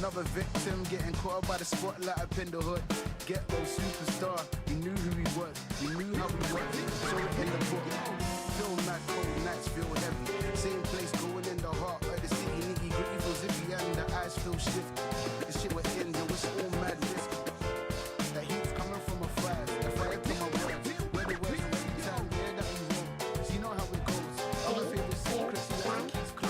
another victim getting caught up by the spotlight up in the hood. Ghetto superstar, we knew who he was, we knew how he was, saw it in the book. Feel mad, cold nights feel heavy. Same place going in the heart of the city. Nitty gritty feels iffy and the eyes feel shift. The shit we're in, yo, it's all mad risk. That heat's coming from a fire, the fire from my words. Where the words every time, yeah, that we roll. So you know how it goes. Our favorite secrets, we like to keep close.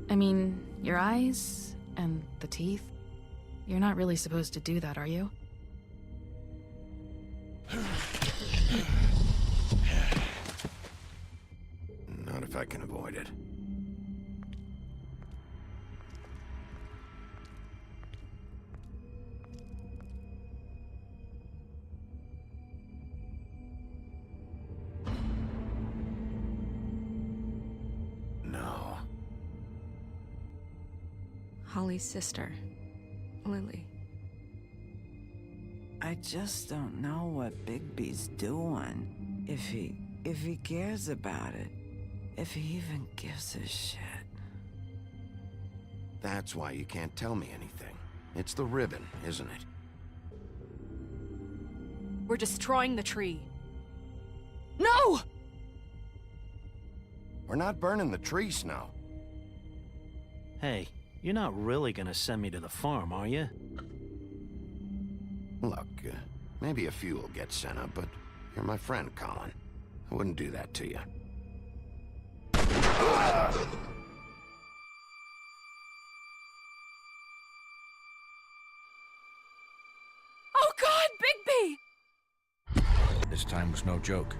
I mean, your eyes and the teeth. You're not really supposed to do that, are you? Not if I can avoid it. No. Holly's sister, Lily. I just don't know what Bigby's doing. If he cares about it. If he even gives a shit. That's why you can't tell me anything. It's the ribbon, isn't it? We're destroying the tree. No! We're not burning the tree, Snow. Hey, you're not really gonna send me to the farm, are you? Look, maybe a few will get sent up, but you're my friend, Colin. I wouldn't do that to you. Oh God, Bigby! This time was no joke.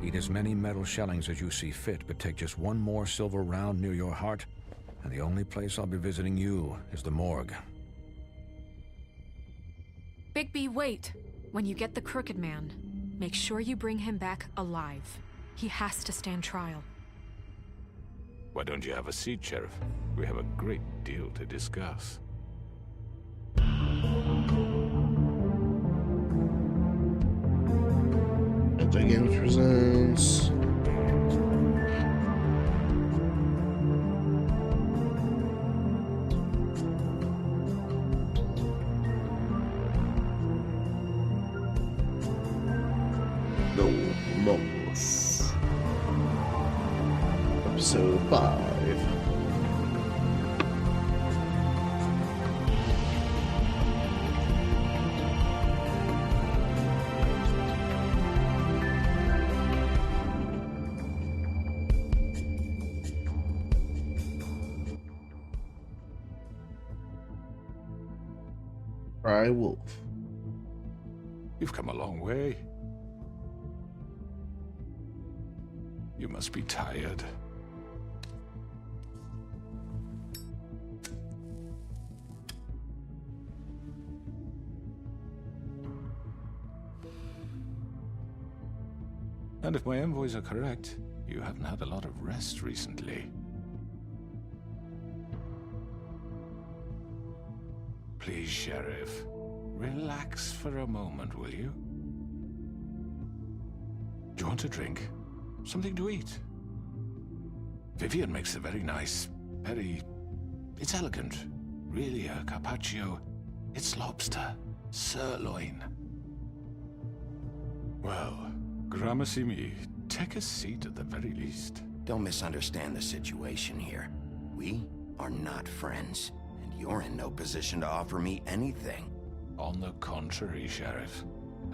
Eat as many metal shellings as you see fit, but take just one more silver round near your heart, and the only place I'll be visiting you is the morgue. Bigby, wait. When you get the Crooked Man, make sure you bring him back alive. He has to stand trial. Why don't you have a seat, Sheriff? We have a great deal to discuss. Epic Games presents No Remorse, Episode 5. Cry Wolf. You've come a long way. You must be tired. And if my envoys are correct, you haven't had a lot of rest recently. Please, Sheriff, relax for a moment, will you? Do you want a drink? Something to eat? Vivian makes a very nice, it's elegant. Really a carpaccio. It's lobster, sirloin. Well, gramercy me, take a seat at the very least. Don't misunderstand the situation here. We are not friends, and you're in no position to offer me anything. On the contrary, Sheriff.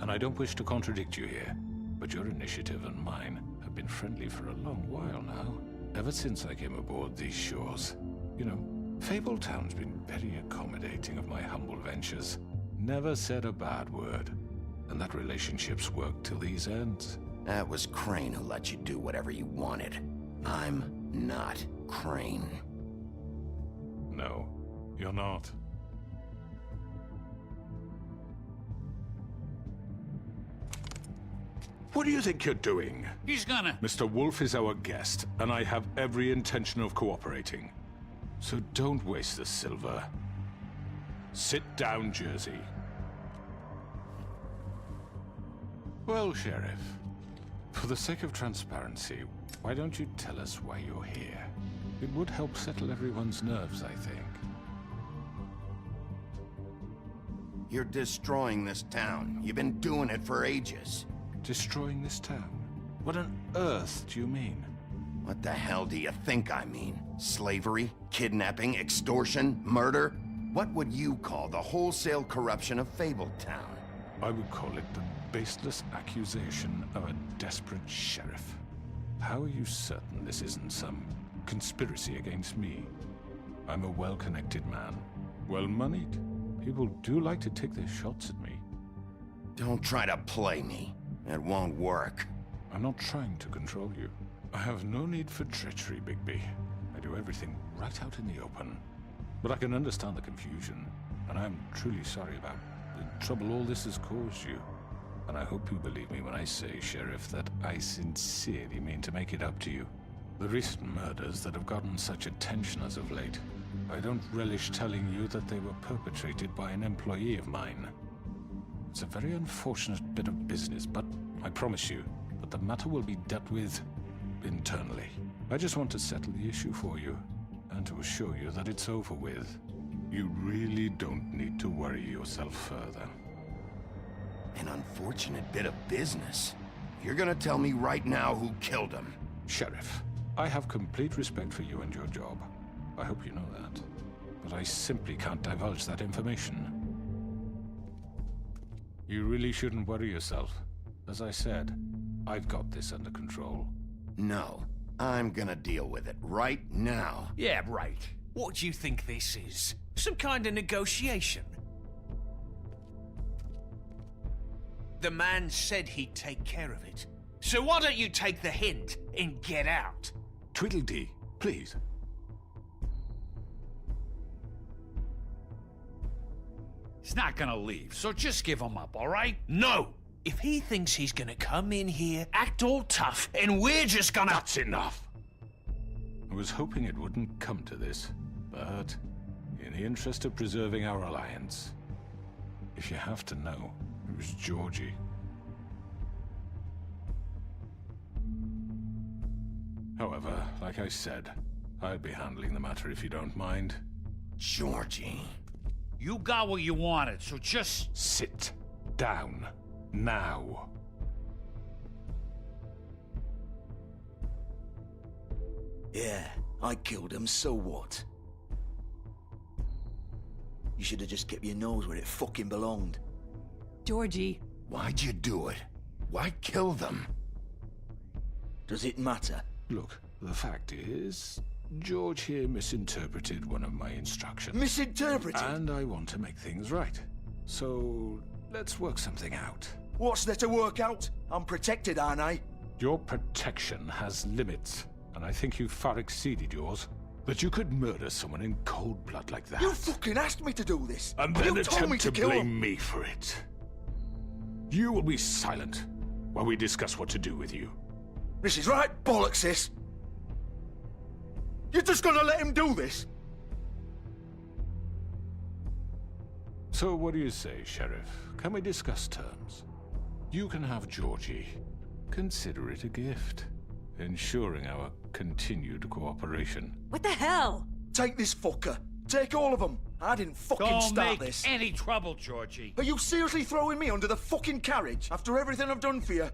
And I don't wish to contradict you here, but your initiative and mine have been friendly for a long while now. Ever since I came aboard these shores. You know, Fabletown's been very accommodating of my humble ventures. Never said a bad word. And that relationship's worked till these ends. That was Crane who let you do whatever you wanted. I'm not Crane. No, you're not. What do you think you're doing? He's gonna... Mr. Wolf is our guest, and I have every intention of cooperating. So don't waste the silver. Sit down, Jersey. Well, Sheriff, for the sake of transparency, why don't you tell us why you're here? It would help settle everyone's nerves, I think. You're destroying this town. You've been doing it for ages. Destroying this town? What on earth do you mean? What the hell do you think I mean? Slavery? Kidnapping? Extortion? Murder? What would you call the wholesale corruption of Fabletown? I would call it the baseless accusation of a desperate sheriff. How are you certain this isn't some conspiracy against me? I'm a well-connected man, well-moneyed. People do like to take their shots at me. Don't try to play me. It won't work. I'm not trying to control you. I have no need for treachery, Bigby. I do everything right out in the open. But I can understand the confusion, and I'm truly sorry about the trouble all this has caused you. And I hope you believe me when I say, Sheriff, that I sincerely mean to make it up to you. The recent murders that have gotten such attention as of late, I don't relish telling you that they were perpetrated by an employee of mine. It's a very unfortunate bit of business, but I promise you that the matter will be dealt with internally. I just want to settle the issue for you, and to assure you that it's over with. You really don't need to worry yourself further. An unfortunate bit of business. You're gonna tell me right now who killed him. Sheriff, I have complete respect for you and your job. I hope you know that. But I simply can't divulge that information. You really shouldn't worry yourself. As I said, I've got this under control. No, I'm gonna deal with it right now. Yeah, right. What do you think this is? Some kind of negotiation? The man said he'd take care of it. So why don't you take the hint and get out? Tweedledee, please. He's not gonna leave, so just give him up, all right? No! If he thinks he's gonna come in here, act all tough, and we're just gonna... That's enough! I was hoping it wouldn't come to this, but in the interest of preserving our alliance, if you have to know, it was Georgie. However, like I said, I'd be handling the matter if you don't mind. Georgie. You got what you wanted, so just... Sit down. Now. Yeah, I killed him, so what? You should have just kept your nose where it fucking belonged. Georgie. Why'd you do it? Why kill them? Does it matter? Look, the fact is, George here misinterpreted one of my instructions. Misinterpreted? And I want to make things right. So, let's work something out. What's there to work out? I'm protected, aren't I? Your protection has limits, and I think you've far exceeded yours. That you could murder someone in cold blood like that. You fucking asked me to do this! And then you told me attempt to to kill blame him. me for it. You will be silent while we discuss what to do with you. This is right bollocks, this. You're just gonna let him do this? So what do you say, Sheriff? Can we discuss terms? You can have Georgie. Consider it a gift, ensuring our continued cooperation. What the hell? Take this fucker. Take all of them. I didn't fucking Don't start make this. any trouble, Georgie. Are you seriously throwing me under the fucking carriage after everything I've done for you?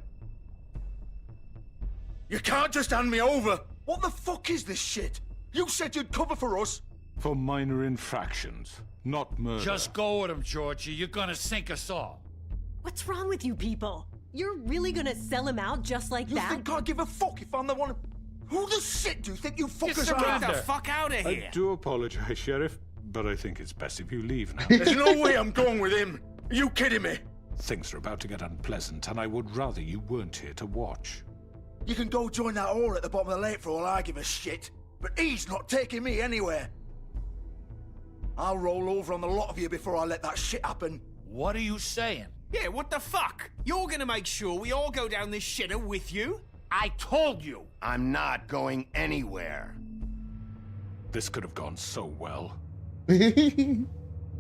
You can't just hand me over. What the fuck is this shit? You said you'd cover for us. For minor infractions, not murder. Just go with him, Georgie. You're gonna sink us all. What's wrong with you people? You're really gonna sell him out just like You that? think I give a fuck if I'm the one? Who the shit do you think you fuckers are? Get the fuck out of here. I do apologize, Sheriff, but I think it's best if you leave now. There's no way I'm going with him. Are you kidding me? Things are about to get unpleasant, and I would rather you weren't here to watch. You can go join that whore at the bottom of the lake for all I give a shit. But he's not taking me anywhere. I'll roll over on the lot of you before I let that shit happen. What are you saying? Yeah, what the fuck? You're gonna make sure we all go down this shitter with you? I told you. I'm not going anywhere. This could have gone so well. That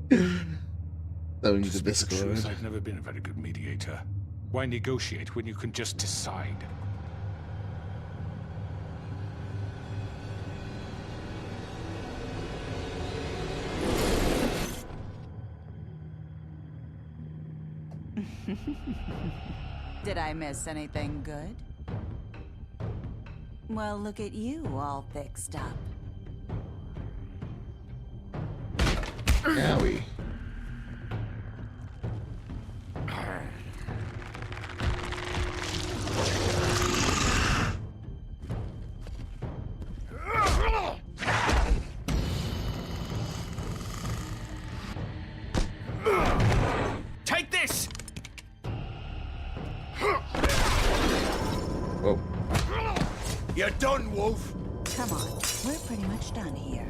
we need To to speak the truth, Discord. I've never been a very good mediator. Why negotiate when you can just decide? Did I miss anything good? Well, look at you, all fixed up. Yowie. Take this! Whoa. You're done, Wolf. Come on, we're pretty much done here.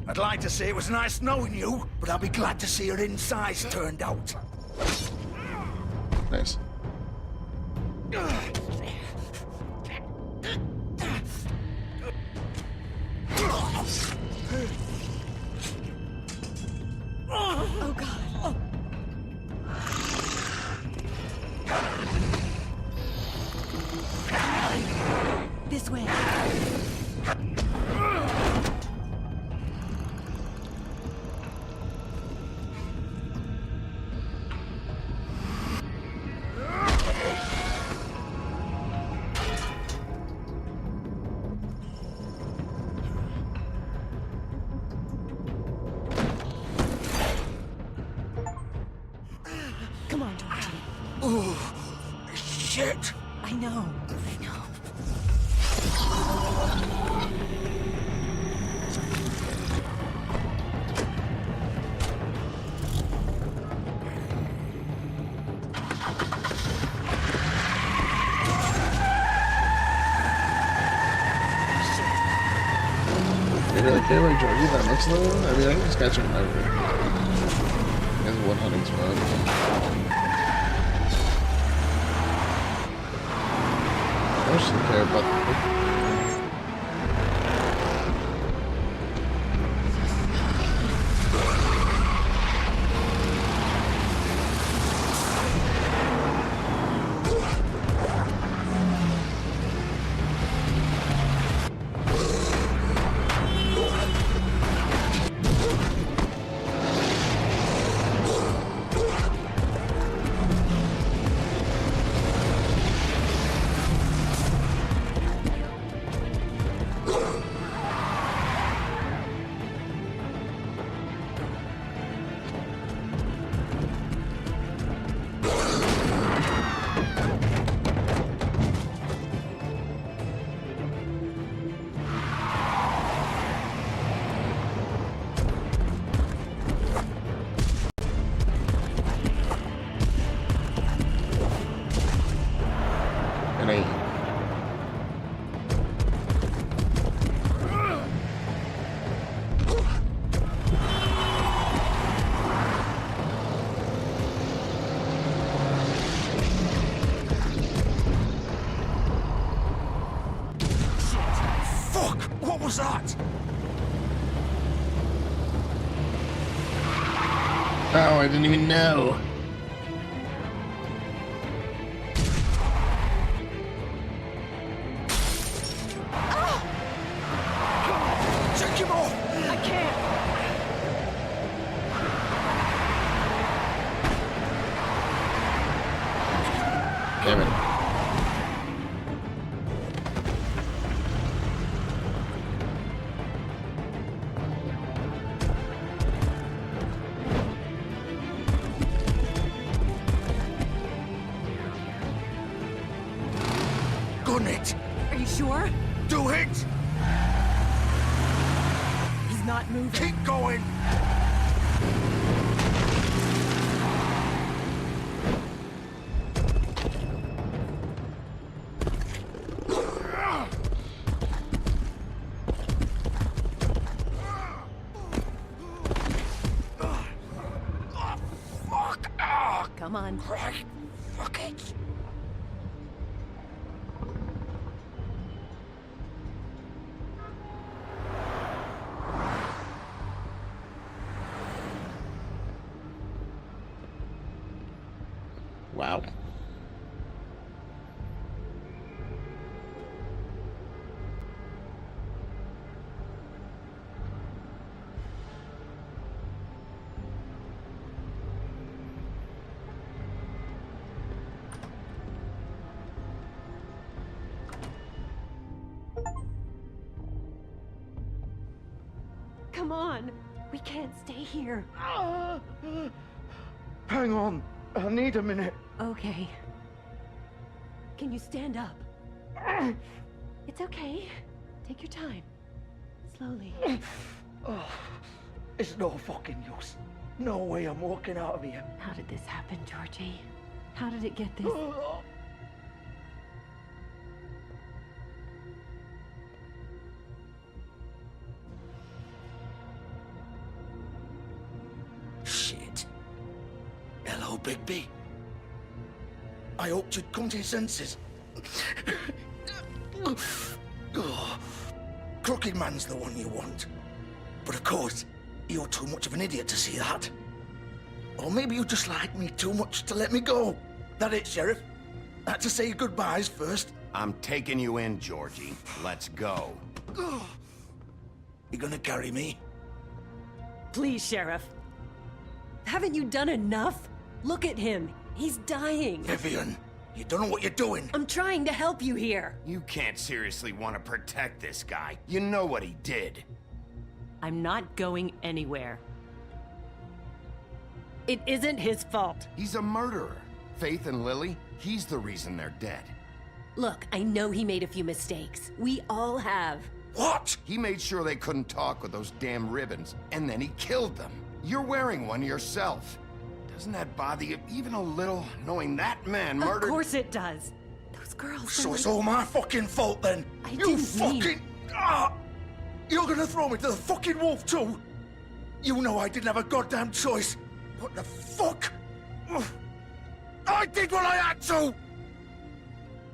I'd like to say it was nice knowing you, but I'll be glad to see your insides turned out. Nice. Oh god. Oh. This way. Come on, Georgie. Ooh, shit. I know. They really care about Georgie that much though? I mean, I can just catch him whenever. He has one hunting spot. I should care about the... Oh, I didn't even know. Take him off! I can't. Damn it. Gun it! Are you sure? Do it! He's not moving. Keep going! Come on. Christ, fuck it! Wow. Come on. We can't stay here. Hang on. I need a minute. Okay. Can you stand up? It's okay. Take your time. Slowly. Oh, it's no fucking use. No way I'm walking out of here. How did this happen, Georgie? How did it get this? Shit. Hello, Bigby. I hoped you'd come to your senses. Oh, Crooked Man's the one you want. But of course, you're too much of an idiot to see that. Or maybe you just like me too much to let me go. That it, Sheriff? I had to say your goodbyes first. I'm taking you in, Georgie. Let's go. You gonna carry me? Please, Sheriff. Haven't you done enough? Look at him. He's dying. Vivian, you don't know what you're doing. I'm trying to help you here. You can't seriously want to protect this guy. You know what he did. I'm not going anywhere. It isn't his fault. He's a murderer. Faith and Lily, he's the reason they're dead. Look, I know he made a few mistakes. We all have. What? He made sure they couldn't talk with those damn ribbons, and then he killed them. You're wearing one yourself. Doesn't that bother you even a little, knowing that man murdered— Of course it does. Those girls— So it's all my fucking fault then? I You didn't fucking— mean— Ah! You're gonna throw me to the fucking wolf too? You know I didn't have a goddamn choice. What the fuck? Ugh. I did what I had to!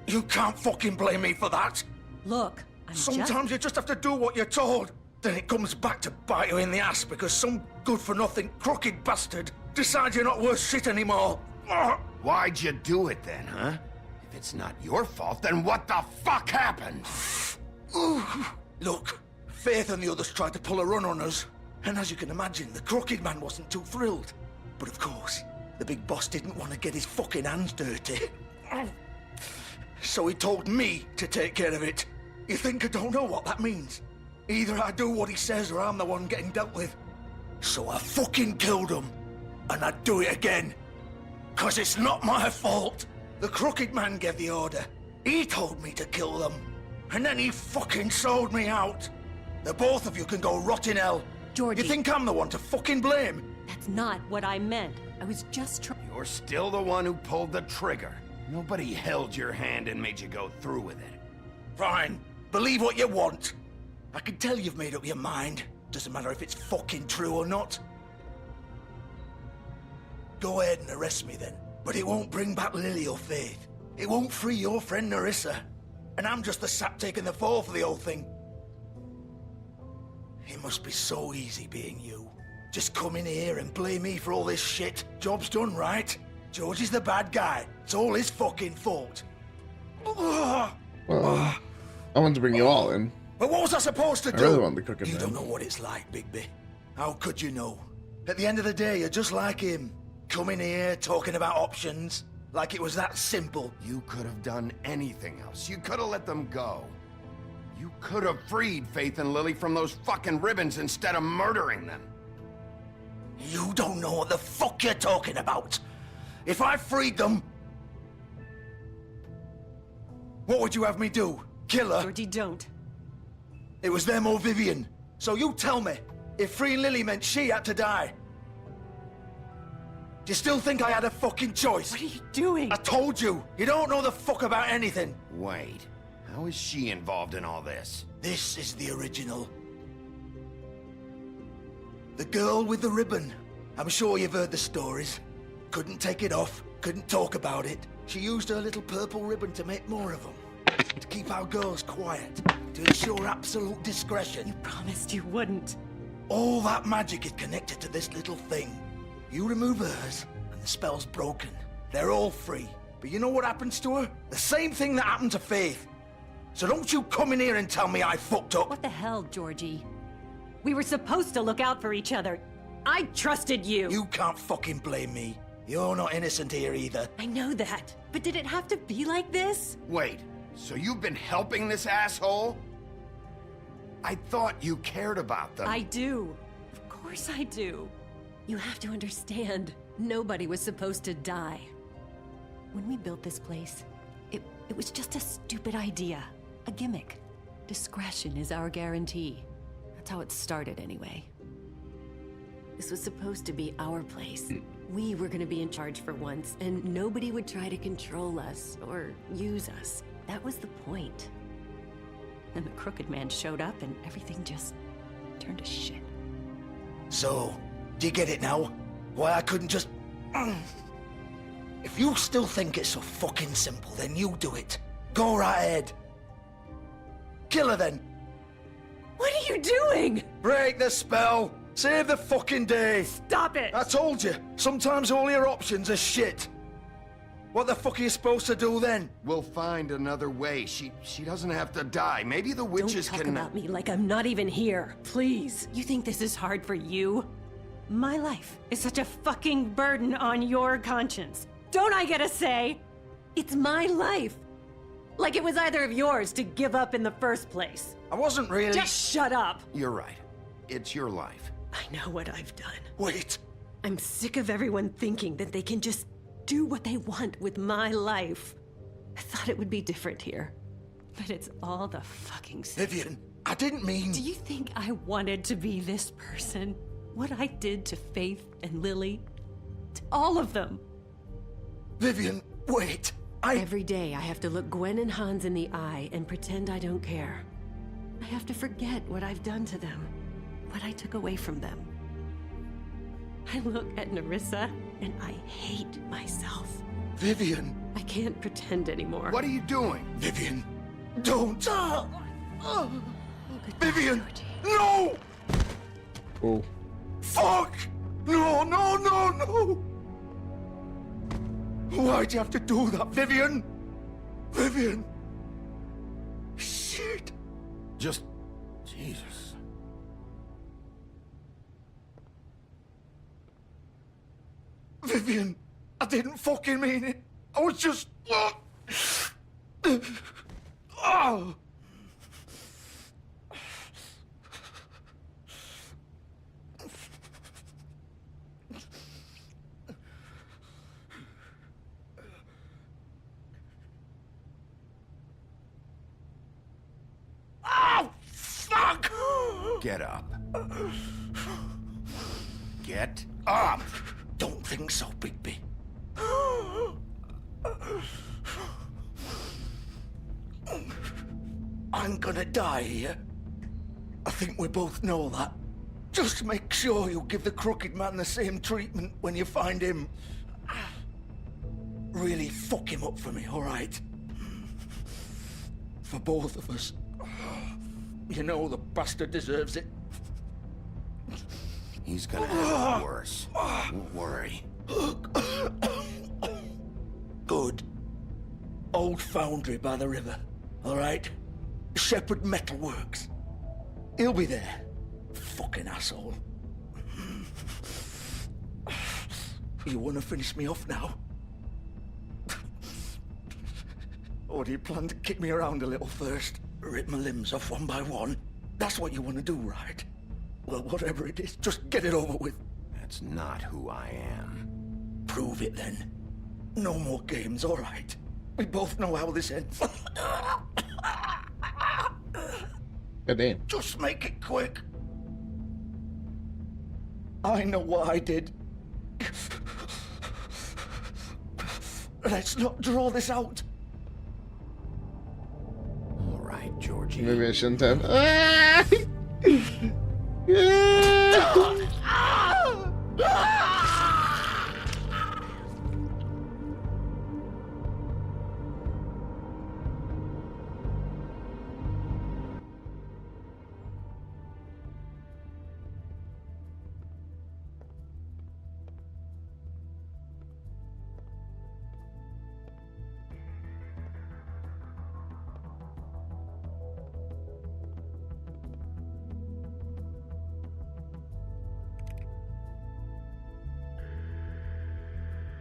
You can't fucking blame me for that. Look, Sometimes you just have to do what you're told. Then it comes back to bite you in the ass because some good-for-nothing crooked bastard decides you're not worth shit anymore. Ugh. Why'd you do it then, huh? If it's not your fault, then what the fuck happened? Look, Faith and the others tried to pull a run on us. And as you can imagine, the Crooked Man wasn't too thrilled. But of course, the big boss didn't want to get his fucking hands dirty. So he told me to take care of it. You think I don't know what that means? Either I do what he says or I'm the one getting dealt with. So I fucking killed him. And I'd do it again. 'Cause it's not my fault. The Crooked Man gave the order. He told me to kill them. And then he fucking sold me out. The both of you can go rot in hell. Georgie. You think I'm the one to fucking blame? That's not what I meant. I was just trying— You're still the one who pulled the trigger. Nobody held your hand and made you go through with it. Fine. Believe what you want. I can tell you've made up your mind. Doesn't matter if it's fucking true or not. Go ahead and arrest me then. But it won't bring back Lily or Faith. It won't free your friend Nerissa. And I'm just the sap taking the fall for the whole thing. It must be so easy being you. Just come in here and blame me for all this shit. Job's done, right? George is the bad guy. It's all his fucking fault. Well, I wanted to bring you all in. But what was I supposed to do? I really want the cooking You man. don't know what it's like, Bigby. How could you know? At the end of the day, you're just like him. Coming here, talking about options. Like it was that simple. You could have done anything else. You could have let them go. You could have freed Faith and Lily from those fucking ribbons instead of murdering them. You don't know what the fuck you're talking about. If I freed them... What would you have me do? Kill her? Georgie, don't. It was them or Vivian. So you tell me, if freeing Lily meant she had to die, do you still think I had a fucking choice? What are you doing? I told you, you don't know the fuck about anything. Wait, how is she involved in all this? This is the original. The girl with the ribbon. I'm sure you've heard the stories. Couldn't take it off, couldn't talk about it. She used her little purple ribbon to make more of them. To keep our girls quiet. To ensure absolute discretion. You promised you wouldn't. All that magic is connected to this little thing. You remove hers, and the spell's broken. They're all free. But you know what happens to her? The same thing that happened to Faith. So don't you come in here and tell me I fucked up. What the hell, Georgie? We were supposed to look out for each other. I trusted you. You can't fucking blame me. You're not innocent here either. I know that. But did it have to be like this? Wait, so you've been helping this asshole? I thought you cared about them. I do. Of course I do. You have to understand, nobody was supposed to die. When we built this place, it was just a stupid idea. A gimmick. Discretion is our guarantee. That's how it started anyway. This was supposed to be our place. We were gonna be in charge for once, and nobody would try to control us or use us. That was the point. Then the Crooked Man showed up and everything just turned to shit. So, do you get it now? Why I couldn't just... If you still think it's so fucking simple, then you do it. Go right ahead. Kill her then. What are you doing? Break the spell. Save the fucking day. Stop it. I told you, sometimes all your options are shit. What the fuck are you supposed to do then? We'll find another way. She doesn't have to die. Maybe the witches Don't talk can... about me like I'm not even here. Please. You think this is hard for you? My life is such a fucking burden on your conscience. Don't I get a say? It's my life. Like it was either of yours to give up in the first place. I wasn't really... Just shut up. You're right. It's your life. I know what I've done. Wait. I'm sick of everyone thinking that they can just do what they want with my life. I thought it would be different here. But it's all the fucking same. Vivian, I didn't mean... Do you think I wanted to be this person? What I did to Faith and Lily? To all of them. Vivian, wait. Every day I have to look Gwen and Hans in the eye and pretend I don't care. I have to forget what I've done to them. What I took away from them. I look at Nerissa and I hate myself. Vivian. I can't pretend anymore. What are you doing? Vivian, don't. Vivian, no! Oh. Fuck! No, no, no, no! Why'd you have to do that, Vivian? Vivian! Shit! Just... Jesus. Vivian, I didn't fucking mean it. I was just... Oh! Oh, fuck! Get up. Get up! Don't think so, Bigby. I'm gonna die here. I think we both know that. Just make sure you give the Crooked Man the same treatment when you find him. Really fuck him up for me, all right? For both of us. You know the bastard deserves it. He's gonna have it worse. Don't worry. Good. Old foundry by the river, all right? Shepherd Metalworks. He'll be there. Fucking asshole. You want to finish me off now? Or do you plan to kick me around a little first? Rip my limbs off one by one? That's what you want to do, right? Well, whatever it is, just get it over with. That's not who I am. Prove it then. No more games, all right? We both know how this ends. God damn. Just make it quick. I know what I did. Let's not draw this out. All right, Georgie. Maybe I shouldn't have. Ah!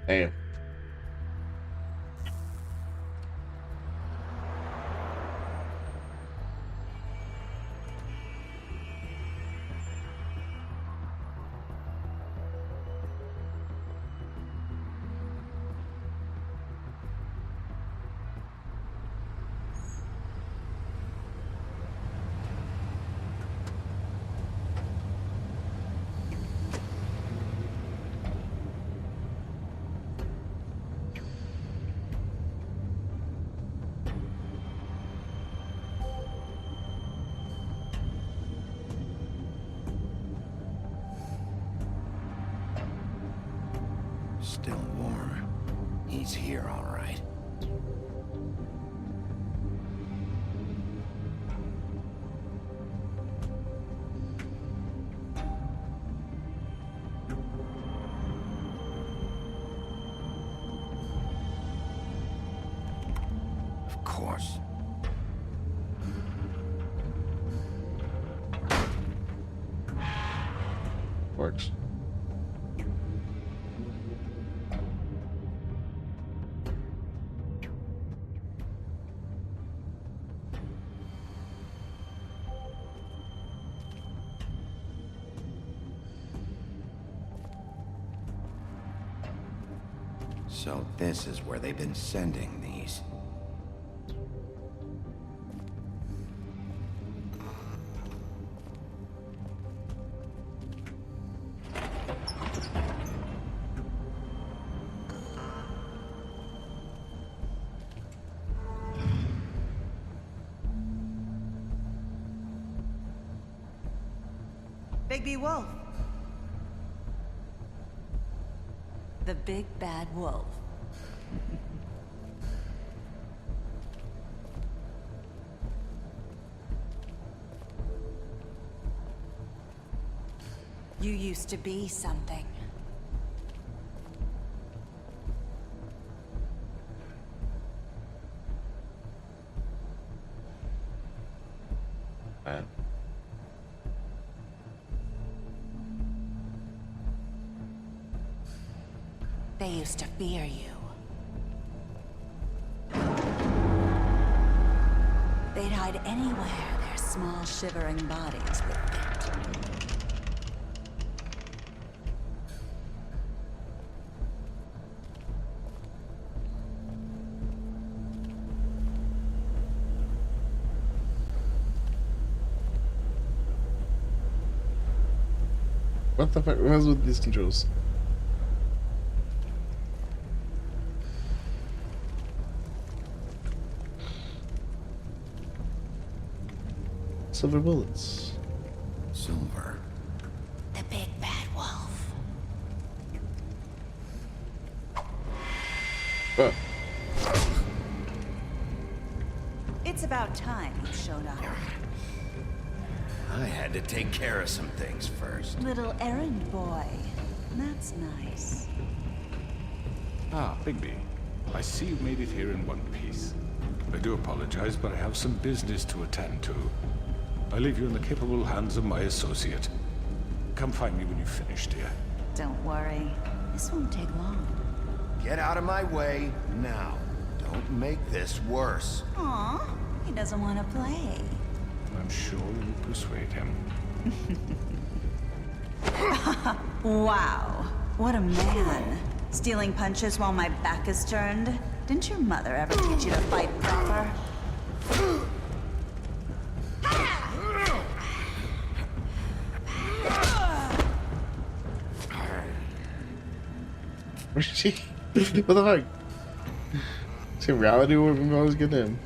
Damn. Still warm. He's here, all right. Of course. Works. So this is where they've been sending these. Bigby Wolf. The big bad wolf. You used to be something. Man. They used to fear you. They'd hide anywhere their small, shivering bodies would fit. What the fuck was with these controls? Silver bullets. Silver. The big bad wolf. Oh. It's about time you showed up. I had to take care of some things first. Little errand boy. That's nice. Ah, Bigby. I see you made it here in one piece. I do apologize, but I have some business to attend to. I leave you in the capable hands of my associate. Come find me when you've finished, dear. Don't worry. This won't take long. Get out of my way now. Don't make this worse. Aw, he doesn't want to play. I'm sure you'll persuade him. Wow, what a man. Stealing punches while my back is turned? Didn't your mother ever teach you to fight proper? Where's she? What the fuck? Is it reality or we always get him?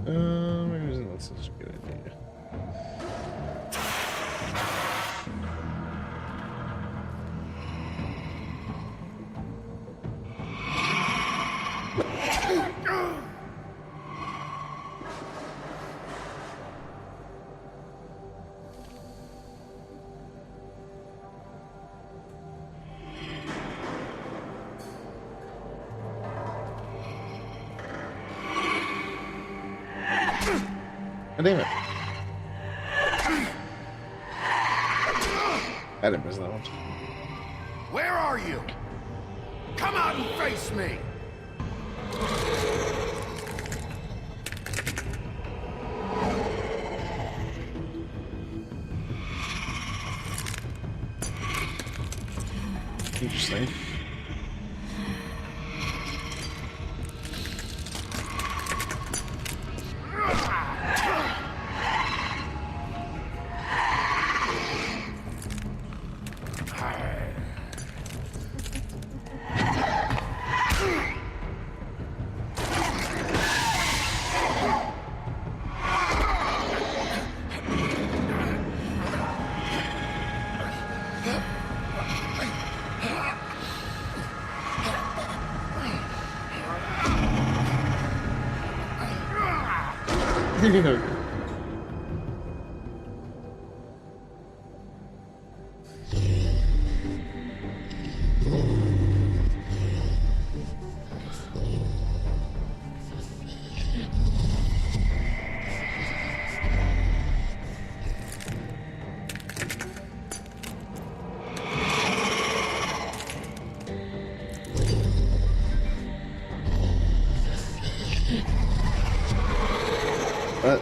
Maybe that's such a good idea. God damn it. I didn't miss that one. Where are you? Come out and face me! Interesting. What?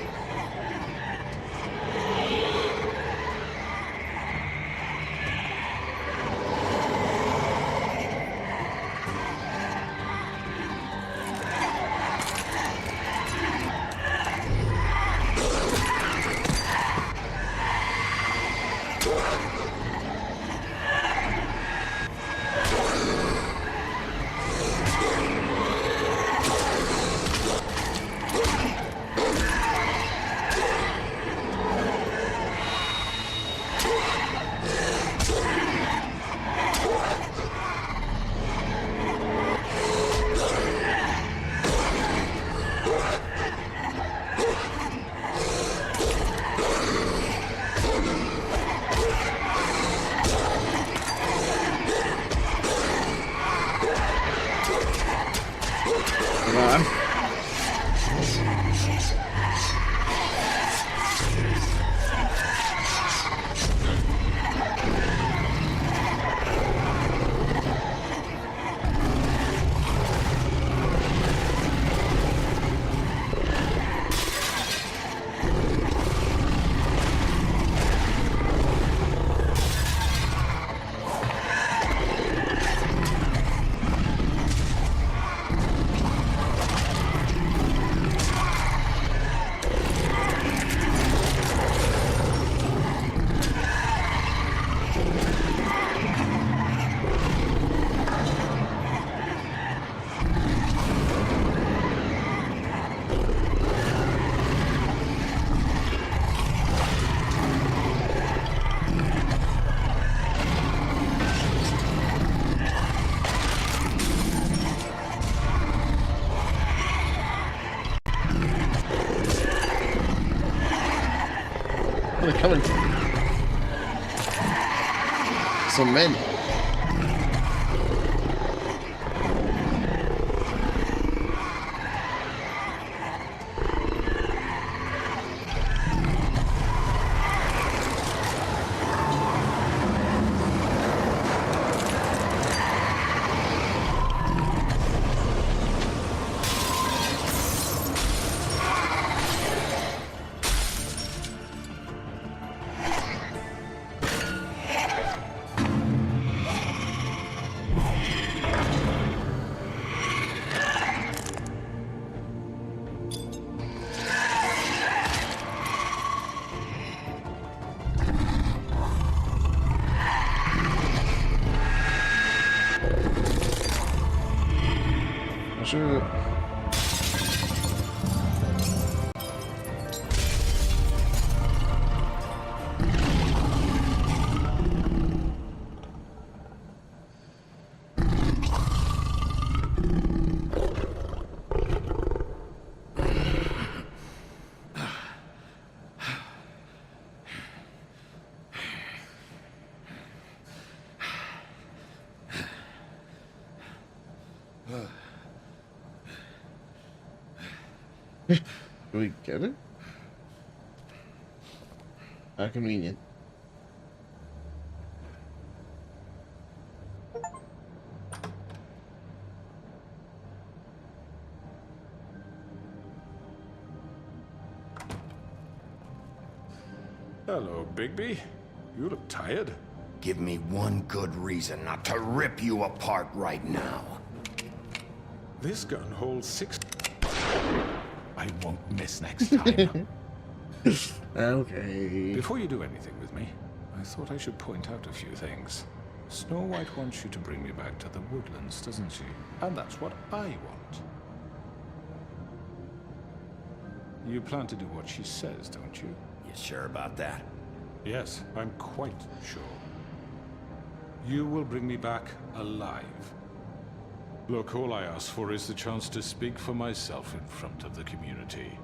coming. So many. Sure. Do we get it? How convenient. Hello, Bigby. You look tired. Give me one good reason not to rip you apart right now. This gun holds 6. I won't miss next time. Okay. Before you do anything with me, I thought I should point out a few things. Snow White wants you to bring me back to the woodlands, doesn't she? And that's what I want. You plan to do what she says, don't you? You sure about that? Yes, I'm quite sure. You will bring me back alive. Look, all I ask for is the chance to speak for myself in front of the community.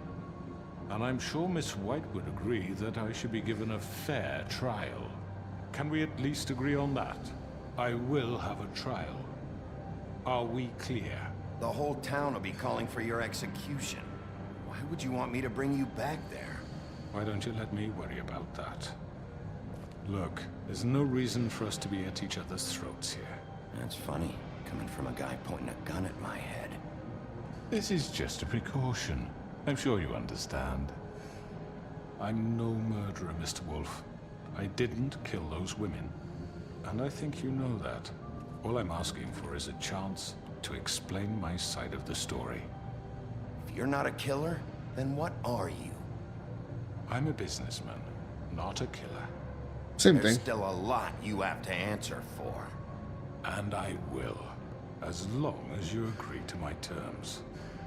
And I'm sure Miss White would agree that I should be given a fair trial. Can we at least agree on that? I will have a trial. Are we clear? The whole town will be calling for your execution. Why would you want me to bring you back there? Why don't you let me worry about that? Look, there's no reason for us to be at each other's throats here. That's funny, coming from a guy pointing a gun at my head. This is just a precaution. I'm sure you understand. I'm no murderer, Mr. Wolf. I didn't kill those women. And I think you know that. All I'm asking for is a chance to explain my side of the story. If you're not a killer, then what are you? I'm a businessman, not a killer. Same There's thing. still a lot you have to answer for. And I will, as long as you agree to my terms.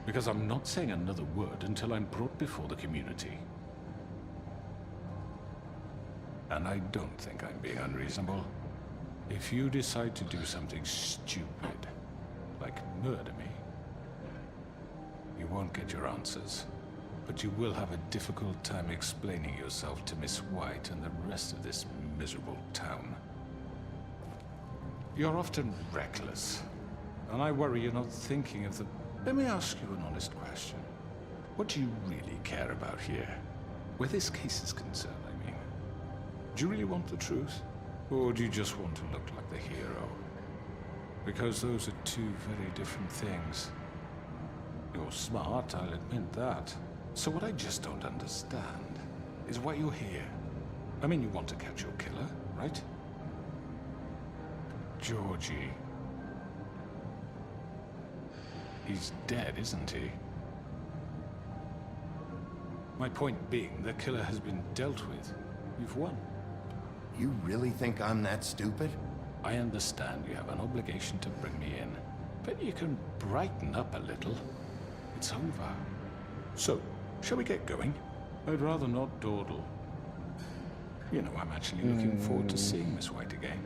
Because I'm not saying another word until I'm brought before the community. And I don't think I'm being unreasonable. If you decide to do something stupid, like murder me, you won't get your answers. But you will have a difficult time explaining yourself to Miss White and the rest of this miserable town. You're often reckless, and I worry you're not thinking of the... Let me ask you an honest question. What do you really care about here? Where this case is concerned, I mean. Do you really want the truth? Or do you just want to look like the hero? Because those are two very different things. You're smart, I'll admit that. So what I just don't understand is why you're here. I mean, you want to catch your killer, right? Georgie. He's dead, isn't he? My point being, the killer has been dealt with. You've won. You really think I'm that stupid? I understand you have an obligation to bring me in, but you can brighten up a little. It's over. So, shall we get going? I'd rather not dawdle. You know, I'm actually looking forward to seeing Miss White again.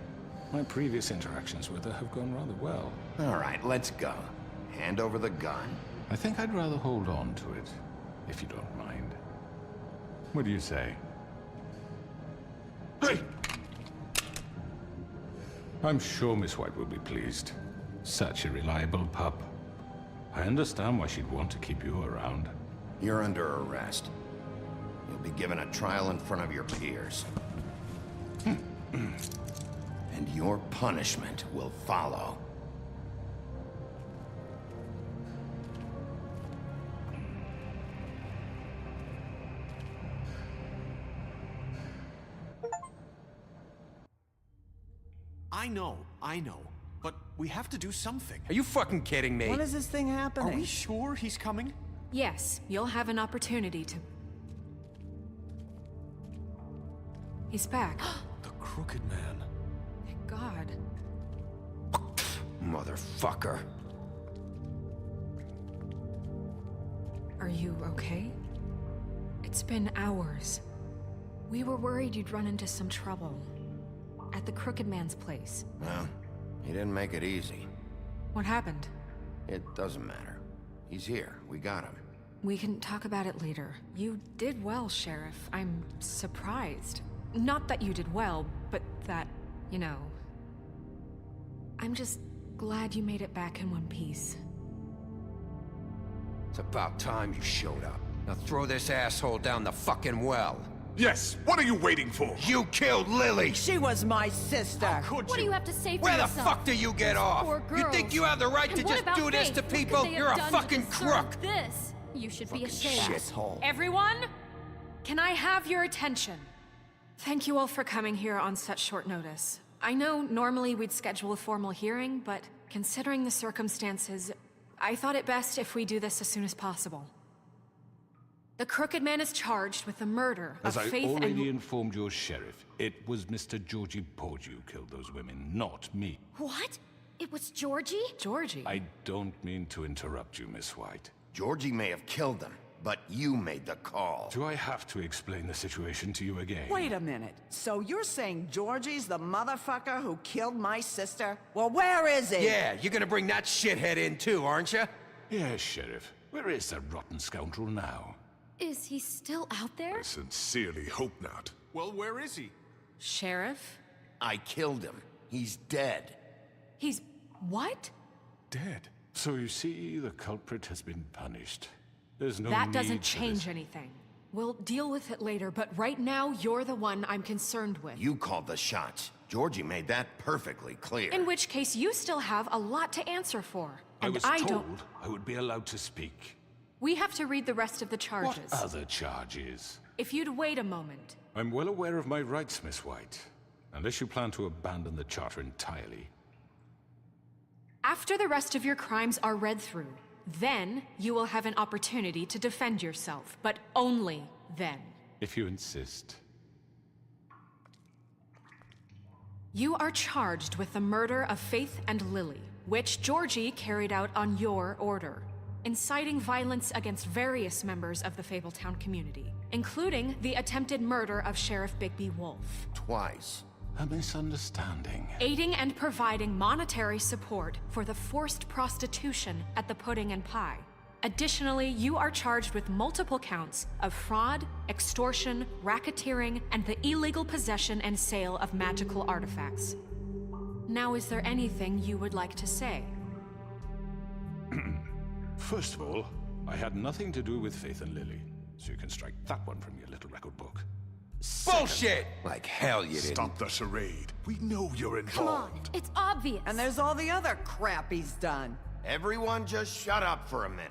My previous interactions with her have gone rather well. All right, let's go. Hand over the gun. I think I'd rather hold on to it, if you don't mind. What do you say? Hey! I'm sure Miss White will be pleased. Such a reliable pup. I understand why she'd want to keep you around. You're under arrest. You'll be given a trial in front of your peers. And your punishment will follow. I know. But we have to do something. Are you fucking kidding me? When is this thing happening? Are we sure he's coming? Yes, you'll have an opportunity to... He's back. The Crooked Man. Thank God. Motherfucker. Are you okay? It's been hours. We were worried you'd run into some trouble. At the Crooked Man's place. Well, he didn't make it easy. What happened? It doesn't matter. He's here. We got him. We can talk about it later. You did well, Sheriff. I'm surprised. Not that you did well, but that, you know... I'm just glad you made it back in one piece. It's about time you showed up. Now throw this asshole down the fucking well. Yes, what are you waiting for? You killed Lily! She was my sister. What do you have to say for Where yourself? the fuck do you get off? Poor You girls. think you have the right And to what just about do this Faith? to What could people? they have You're a done to fucking deserve crook! This. You should be ashamed. Shithole. Everyone, can I have your attention? Thank you all for coming here on such short notice. I know normally we'd schedule a formal hearing, but considering the circumstances, I thought it best if we do this as soon as possible. The Crooked Man is charged with the murder As of I Faith already and... informed your sheriff, it was Mr. Georgie Porgy who killed those women, not me. What? It was Georgie? Georgie? I don't mean to interrupt you, Miss White. Georgie may have killed them, but you made the call. Do I have to explain the situation to you again? Wait a minute. So you're saying Georgie's the motherfucker who killed my sister? Well, where is he? Yeah, you're gonna bring that shithead in too, aren't you? Yes, Sheriff. Where is that rotten scoundrel now? Is he still out there? I sincerely hope not. Well, where is he? Sheriff? I killed him. He's dead. He's... what? Dead. So you see, the culprit has been punished. There's no That need doesn't for change this. anything. We'll deal with it later, but right now, you're the one I'm concerned with. You called the shots. Georgie made that perfectly clear. In which case, you still have a lot to answer for. I And was I told don't... I would be allowed to speak. We have to read the rest of the charges. What other charges? If you'd wait a moment. I'm well aware of my rights, Miss White. Unless you plan to abandon the charter entirely. After the rest of your crimes are read through, then you will have an opportunity to defend yourself, but only then. If you insist. You are charged with the murder of Faith and Lily, which Georgie carried out on your order, inciting violence against various members of the Fabletown community, including the attempted murder of Sheriff Bigby Wolf. Twice. A misunderstanding. Aiding and providing monetary support for the forced prostitution at the Pudding and Pie. Additionally, you are charged with multiple counts of fraud, extortion, racketeering, and the illegal possession and sale of magical artifacts. Now, is there anything you would like to say? First of all, I had nothing to do with Faith and Lily, so you can strike that one from your little record book. Bullshit! Like hell you didn't. Stop the charade. We know you're Come on, involved. it's obvious. And there's all the other crap he's done. Everyone just shut up for a minute.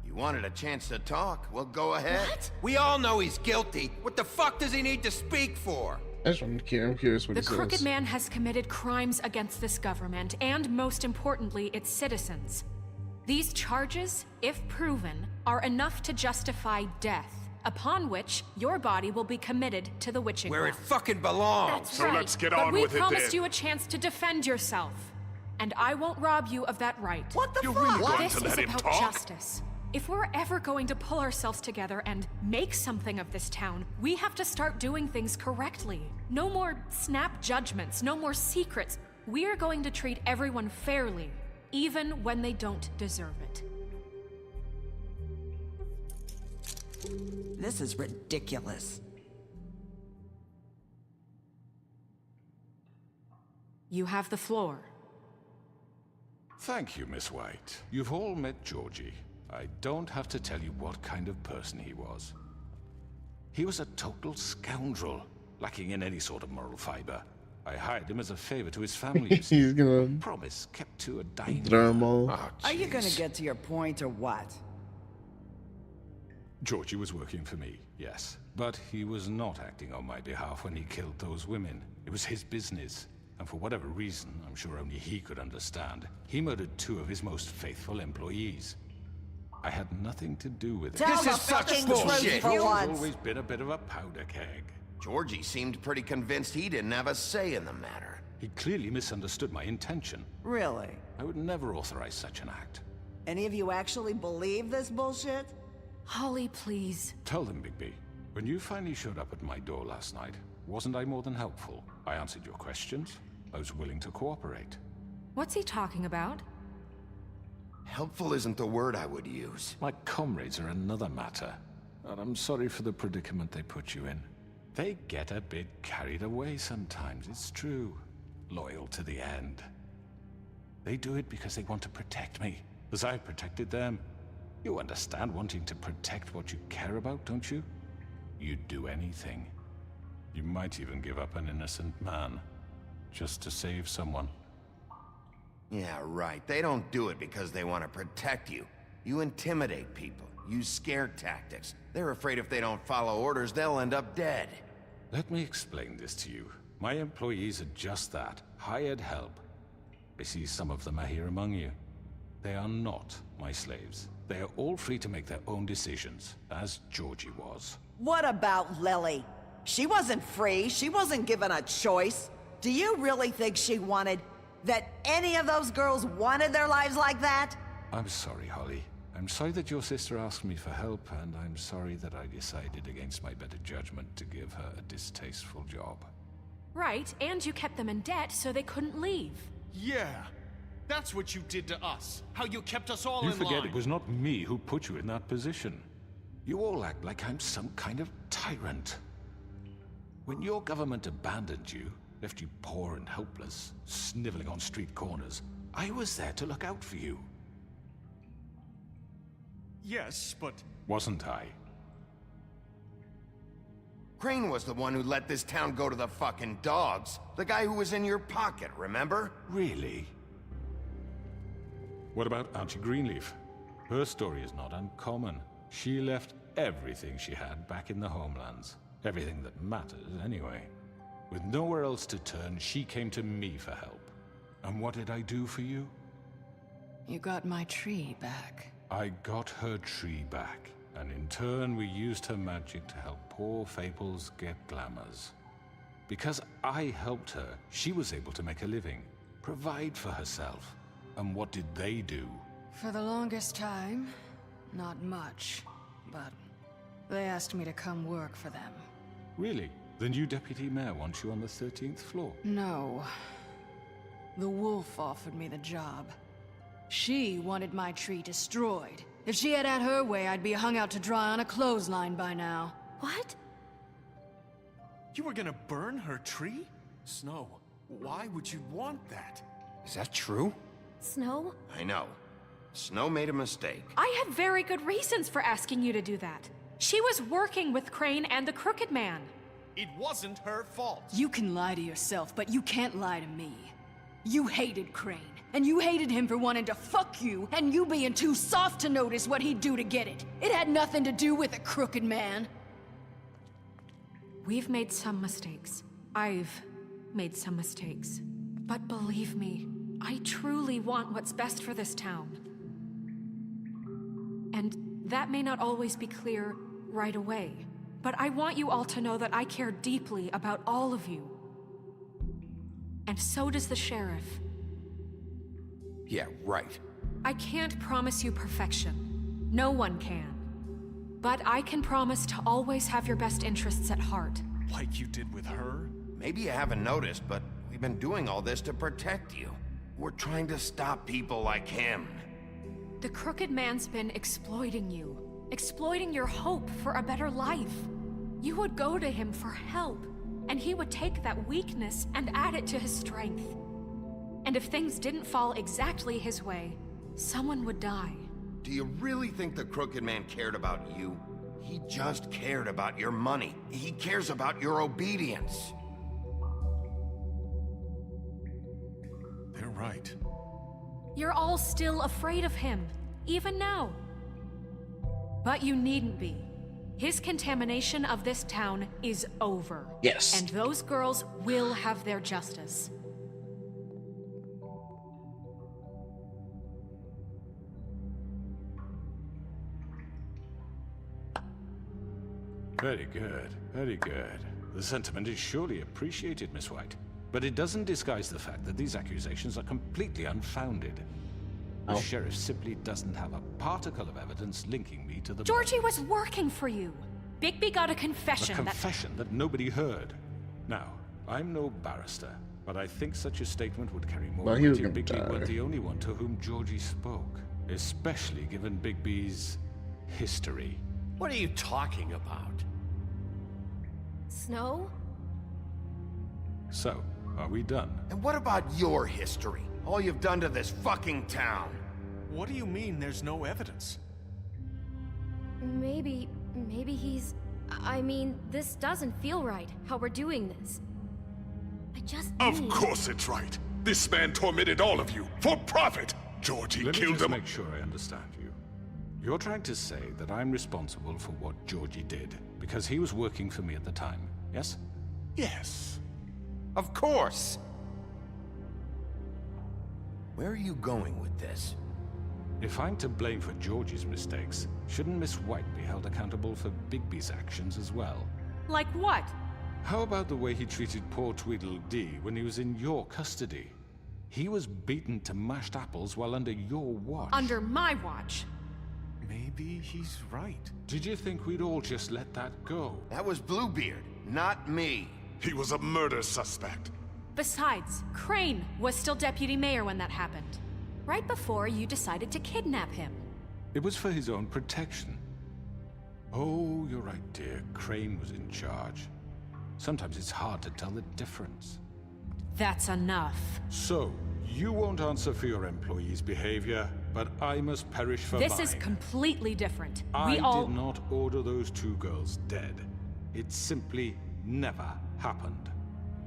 You wanted a chance to talk? Well, go ahead. What? We all know he's guilty. What the fuck does he need to speak for? I'm curious what The he Crooked says. Man has committed crimes against this government and, most importantly, its citizens. These charges, if proven, are enough to justify death, upon which your body will be committed to the witching Where it well. fucking belongs. That's So right. let's get but on we with it promised then. you a chance to defend yourself, and I won't rob you of that right. What the You're fuck? really going This to is let him about talk? justice. If we're ever going to pull ourselves together and make something of this town, we have to start doing things correctly. No more snap judgments, no more secrets. We are going to treat everyone fairly, even when they don't deserve it. This is ridiculous. You have the floor. Thank you, Miss White. You've all met Georgie. I don't have to tell you what kind of person he was. He was a total scoundrel, lacking in any sort of moral fiber. I hired him as a favor to his family. He's gonna promise kept to a dime. thermal. Are you gonna get to your point or what? Georgie was working for me, yes. But he was not acting on my behalf when he killed those women. It was his business. And for whatever reason, I'm sure only he could understand, he murdered 2 of his most faithful employees. I had nothing to do with it. This is such bullshit. He's always been a bit of a powder keg. Georgie seemed pretty convinced he didn't have a say in the matter. He clearly misunderstood my intention. Really? I would never authorize such an act. Any of you actually believe this bullshit? Holly, please. Tell them, Bigby. When you finally showed up at my door last night, wasn't I more than helpful? I answered your questions. I was willing to cooperate. What's he talking about? Helpful isn't the word I would use. My comrades are another matter. And I'm sorry for the predicament they put you in. They get a bit carried away sometimes, it's true. Loyal to the end. They do it because they want to protect me, as I've protected them. You understand wanting to protect what you care about, don't you? You'd do anything. You might even give up an innocent man, just to save someone. Yeah, right. They don't do it because they want to protect you. You intimidate people, use scare tactics. They're afraid if they don't follow orders, they'll end up dead. Let me explain this to you. My employees are just that, hired help. I see some of them are here among you. They are not my slaves. They are all free to make their own decisions, as Georgie was. What about Lily? She wasn't free. She wasn't given a choice. Do you really think she wanted... that any of those girls wanted their lives like that? I'm sorry, Holly. I'm sorry that your sister asked me for help, and I'm sorry that I decided against my better judgment to give her a distasteful job. Right, and you kept them in debt so they couldn't leave. Yeah, that's what you did to us. How you kept us all You in forget line. it was not me who put you in that position. You all act like I'm some kind of tyrant. When your government abandoned you, left you poor and helpless, sniveling on street corners, I was there to look out for you. Yes, but... Wasn't I? Crane was the one who let this town go to the fucking dogs. The guy who was in your pocket, remember? Really? What about Auntie Greenleaf? Her story is not uncommon. She left everything she had back in the homelands. Everything that matters, anyway. With nowhere else to turn, she came to me for help. And what did I do for you? You got my tree back. I got her tree back, and in turn we used her magic to help poor Fables get glamours. Because I helped her, she was able to make a living, provide for herself. And what did they do? For the longest time, not much, but they asked me to come work for them. Really? The new deputy mayor wants you on the 13th floor? No. The wolf offered me the job. She wanted my tree destroyed. If she had her way, I'd be hung out to dry on a clothesline by now. What? You were gonna burn her tree? Snow, why would you want that? Is that true? Snow? I know. Snow made a mistake. I had very good reasons for asking you to do that. She was working with Crane and the Crooked Man. It wasn't her fault. You can lie to yourself, but you can't lie to me. You hated Crane, and you hated him for wanting to fuck you, and you being too soft to notice what he'd do to get it. It had nothing to do with the Crooked Man. We've made some mistakes. I've made some mistakes. But believe me, I truly want what's best for this town. And that may not always be clear right away, but I want you all to know that I care deeply about all of you. And so does the sheriff. Yeah, right. I can't promise you perfection. No one can. But I can promise to always have your best interests at heart. Like you did with her? Maybe you haven't noticed, but we've been doing all this to protect you. We're trying to stop people like him. The Crooked Man's been exploiting you. Exploiting your hope for a better life. You would go to him for help, and he would take that weakness and add it to his strength. And if things didn't fall exactly his way, someone would die. Do you really think the Crooked Man cared about you? He just cared about your money. He cares about your obedience. They're right. You're all still afraid of him, even now. But you needn't be. His contamination of this town is over. Yes. And those girls will have their justice. Very good, very good. The sentiment is surely appreciated, Miss White. But it doesn't disguise the fact that these accusations are completely unfounded. The sheriff simply doesn't have a particle of evidence linking me to the... Georgie was working for you. Bigby got a confession A confession that nobody heard. Now, I'm no barrister, but I think such a statement would carry more Well, he was weight if gonna Bigby die. weren't the only one to whom Georgie spoke. Especially given Bigby's history. What are you talking about? Snow? So, are we done? And what about your history? All you've done to this fucking town? What do you mean there's no evidence? Maybe he's... I mean, this doesn't feel right, how we're doing this. I just Of need... course it's right. This man tormented all of you for profit. Georgie Let me killed just him. make sure I understand you. You're trying to say that I'm responsible for what Georgie did because he was working for me at the time, yes? Yes. Of course! Where are you going with this? If I'm to blame for Georgie's mistakes, shouldn't Miss White be held accountable for Bigby's actions as well? Like what? How about the way he treated poor Tweedledee when he was in your custody? He was beaten to mashed apples while under your watch. Under my watch. Maybe he's right. Did you think we'd all just let that go? That was Bluebeard, not me. He was a murder suspect. Besides, Crane was still deputy mayor when that happened. Right before you decided to kidnap him. It was for his own protection. Oh, you're right, dear. Crane was in charge. Sometimes it's hard to tell the difference. That's enough. So, you won't answer for your employees' behavior, but I must perish for mine. This is completely different. I We all... did not order those two girls dead. It simply never happened.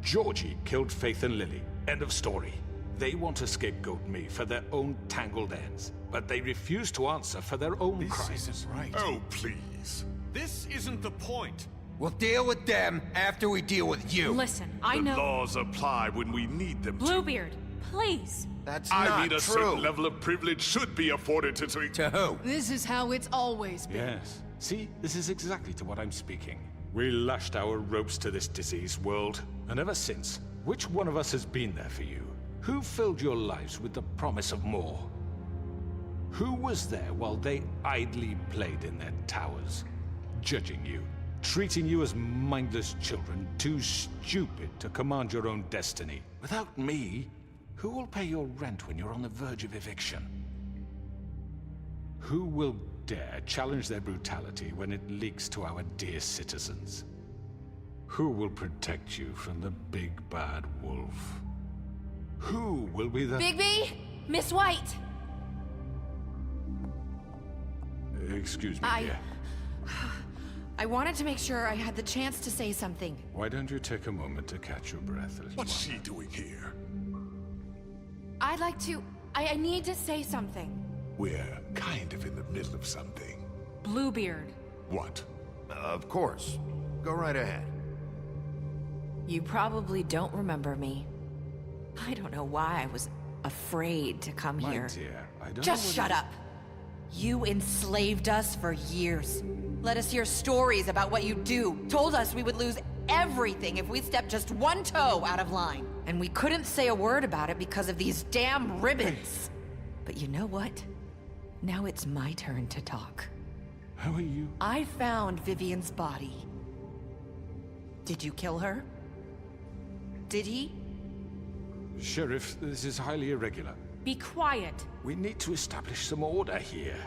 Georgie killed Faith and Lily. End of story. They want to scapegoat me for their own tangled ends, but they refuse to answer for their own crimes. This isn't right. Oh, please. This isn't the point. We'll deal with them after we deal with you. Listen, I The know... laws apply when we need them to. Bluebeard, please. That's I not mean, a true. certain level of privilege should be afforded to... To who? This is how it's always been. Yes. See, this is exactly to what I'm speaking. We lashed our ropes to this diseased world, and ever since, which one of us has been there for you? Who filled your lives with the promise of more? Who was there while they idly played in their towers, judging you, treating you as mindless children, too stupid to command your own destiny? Without me, who will pay your rent when you're on the verge of eviction? Who will dare challenge their brutality when it leaks to our dear citizens? Who will protect you from the big bad wolf? Who will be the... Bigby? Miss White! Excuse me, dear. I wanted to make sure I had the chance to say something. Why don't you take a moment to catch your breath a little What's while? she doing here? I'd like to... I need to say something. We're kind of in the middle of something. Bluebeard. What? Of course. Go right ahead. You probably don't remember me. I don't know why I was afraid to come My here. dear, I don't Just know shut what up. You enslaved us for years. Let us hear stories about what you do. Told us we would lose everything if we stepped just one toe out of line. And we couldn't say a word about it because of these damn ribbons. But you know what? Now it's my turn to talk. How are you? I found Vivian's body. Did you kill her? Did he? Sheriff, this is highly irregular. Be quiet. We need to establish some order here.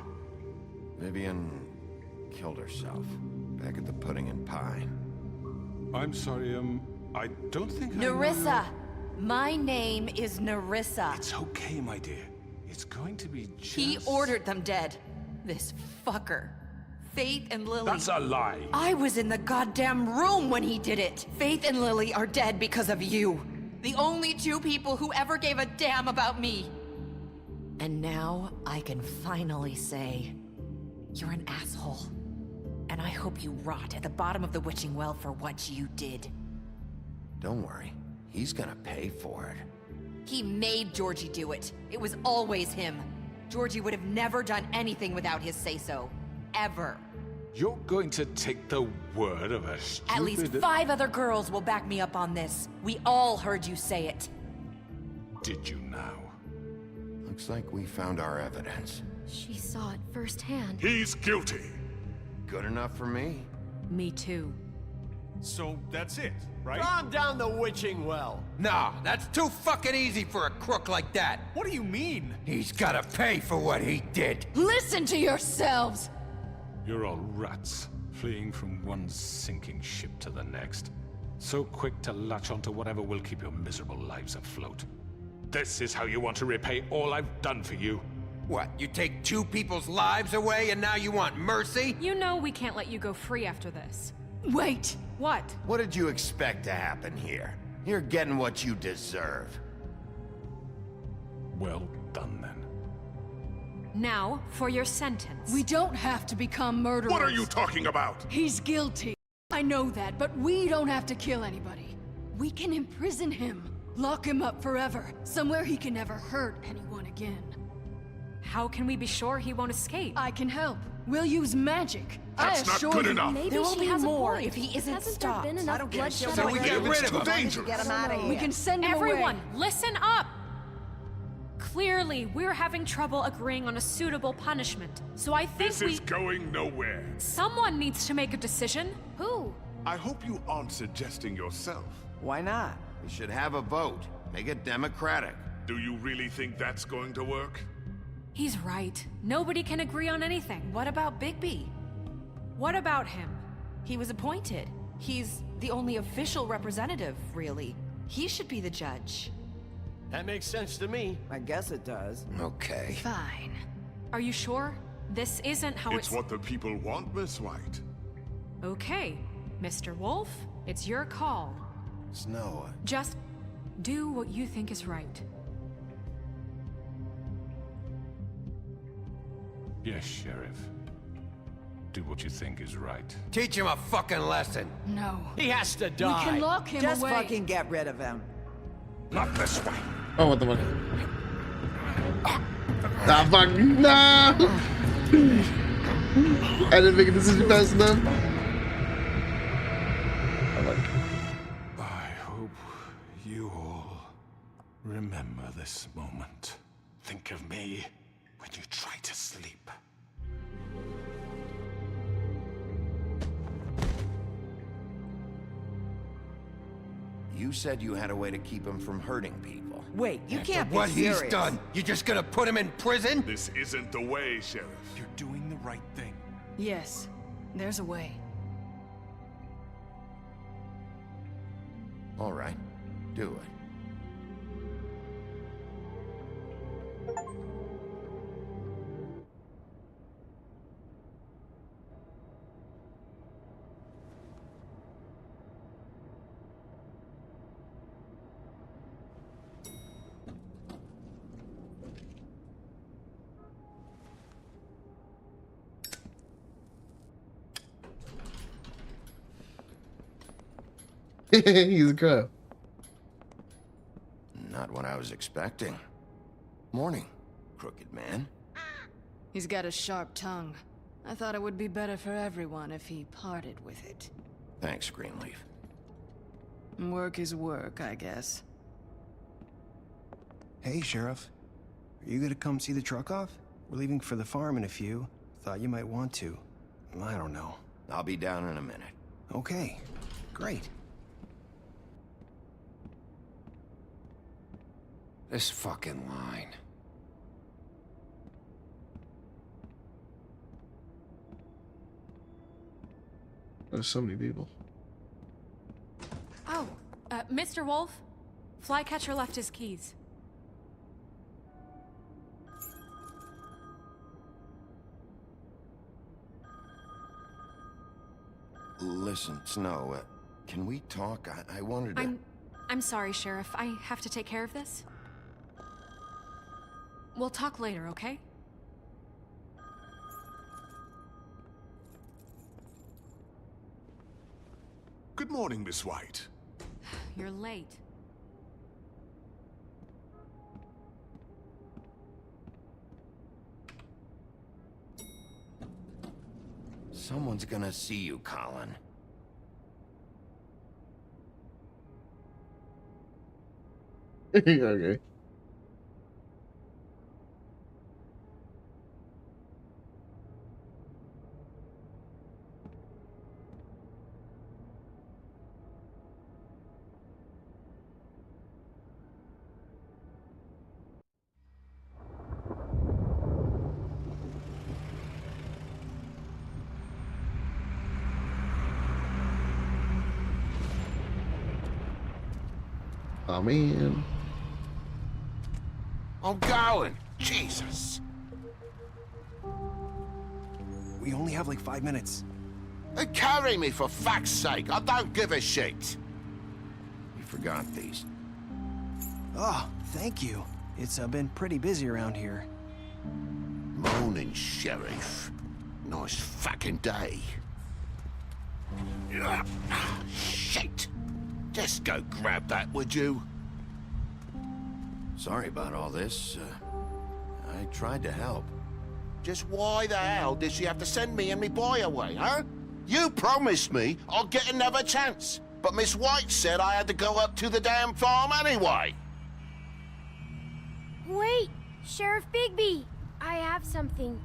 Vivian killed herself back at the Pudding and Pie. I'm sorry, I don't think I know Nerissa! My name is Nerissa. It's okay, my dear. It's going to be just... He ordered them dead. This fucker. Faith and Lily... That's a lie. I was in the goddamn room when he did it. Faith and Lily are dead because of you. The only two people who ever gave a damn about me. And now I can finally say, you're an asshole. And I hope you rot at the bottom of the witching well for what you did. Don't worry. He's gonna pay for it. He made Georgie do it. It was always him. Georgie would have never done anything without his say-so. Ever. You're going to take the word of a stupid... At least 5 other girls will back me up on this. We all heard you say it. Did you now? Looks like we found our evidence. She saw it firsthand. He's guilty. Good enough for me. Me too. So that's it, right? Calm down the witching well. Nah, that's too fucking easy for a crook like that. What do you mean? He's gotta pay for what he did. Listen to yourselves! You're all rats, fleeing from one sinking ship to the next. So quick to latch onto whatever will keep your miserable lives afloat. This is how you want to repay all I've done for you? What, you take 2 people's lives away and now you want mercy? You know we can't let you go free after this. Wait! What? What did you expect to happen here? You're getting what you deserve. Well done, then. Now, for your sentence. We don't have to become murderers. What are you talking about? He's guilty. I know that, but we don't have to kill anybody. We can imprison him. Lock him up forever. Somewhere he can never hurt anyone again. How can we be sure he won't escape? I can help. We'll use magic. That's not good enough. Maybe There will she be has more a point. if he isn't Hasn't stopped. there been enough bloodshed? So we get rid of him. Dangerous. Get him out of here. We can send him Everyone, away. listen up! Clearly, we're having trouble agreeing on a suitable punishment. So I think This is going nowhere. Someone needs to make a decision. Who? I hope you aren't suggesting yourself. Why not? We should have a vote. Make it democratic. Do you really think that's going to work? He's right. Nobody can agree on anything. What about Bigby? What about him? He was appointed. He's the only official representative, really. He should be the judge. That makes sense to me. I guess it does. Okay. Fine. Are you sure? This isn't how It's what the people want, Miss White. Okay, Mr. Wolf, it's your call. Snow. Just do what you think is right. Yes, Sheriff. Do what you think is right. Teach him a fucking lesson. No. He has to We die. can lock him Just away. fucking get rid of him. Not this way. Oh, what the fuck? Ah, fuck. No! I didn't make a decision fast enough. I hope you all remember this moment. Think of me when you try to sleep. You said you had a way to keep him from hurting people. Wait, you can't be What serious. he's done, you just gonna put him in prison? This isn't the way, Sheriff. You're doing the right thing. Yes, there's a way. All right. Do it. He's a crow. Not what I was expecting. Morning, crooked man. He's got a sharp tongue. I thought it would be better for everyone if he parted with it. Thanks, Greenleaf. Work is work, I guess. Hey, Sheriff. Are you gonna come see the truck off? We're leaving for the farm in a few. Thought you might want to. I don't know. I'll be down in a minute. Okay, great. This fucking line. There's so many people. Oh, Mr. Wolf? Flycatcher left his keys. Listen, Snow, can we talk? I wanted to... I'm sorry, Sheriff. I have to take care of this. We'll talk later, okay? Good morning, Miss White. You're late. Someone's gonna see you, Colin. Okay. Oh man. I'm going. Jesus. We only have like 5 minutes. Carry me for fuck's sake. I don't give a shit. You forgot these. Oh, thank you. It's been pretty busy around here. Morning, Sheriff. Nice fucking day. Shit. Just go grab that, would you? Sorry about all this. I tried to help. Just why the hell did she have to send me and me boy away, huh? You promised me I'll get another chance, but Miss White said I had to go up to the damn farm anyway. Wait, Sheriff Bigby, I have something.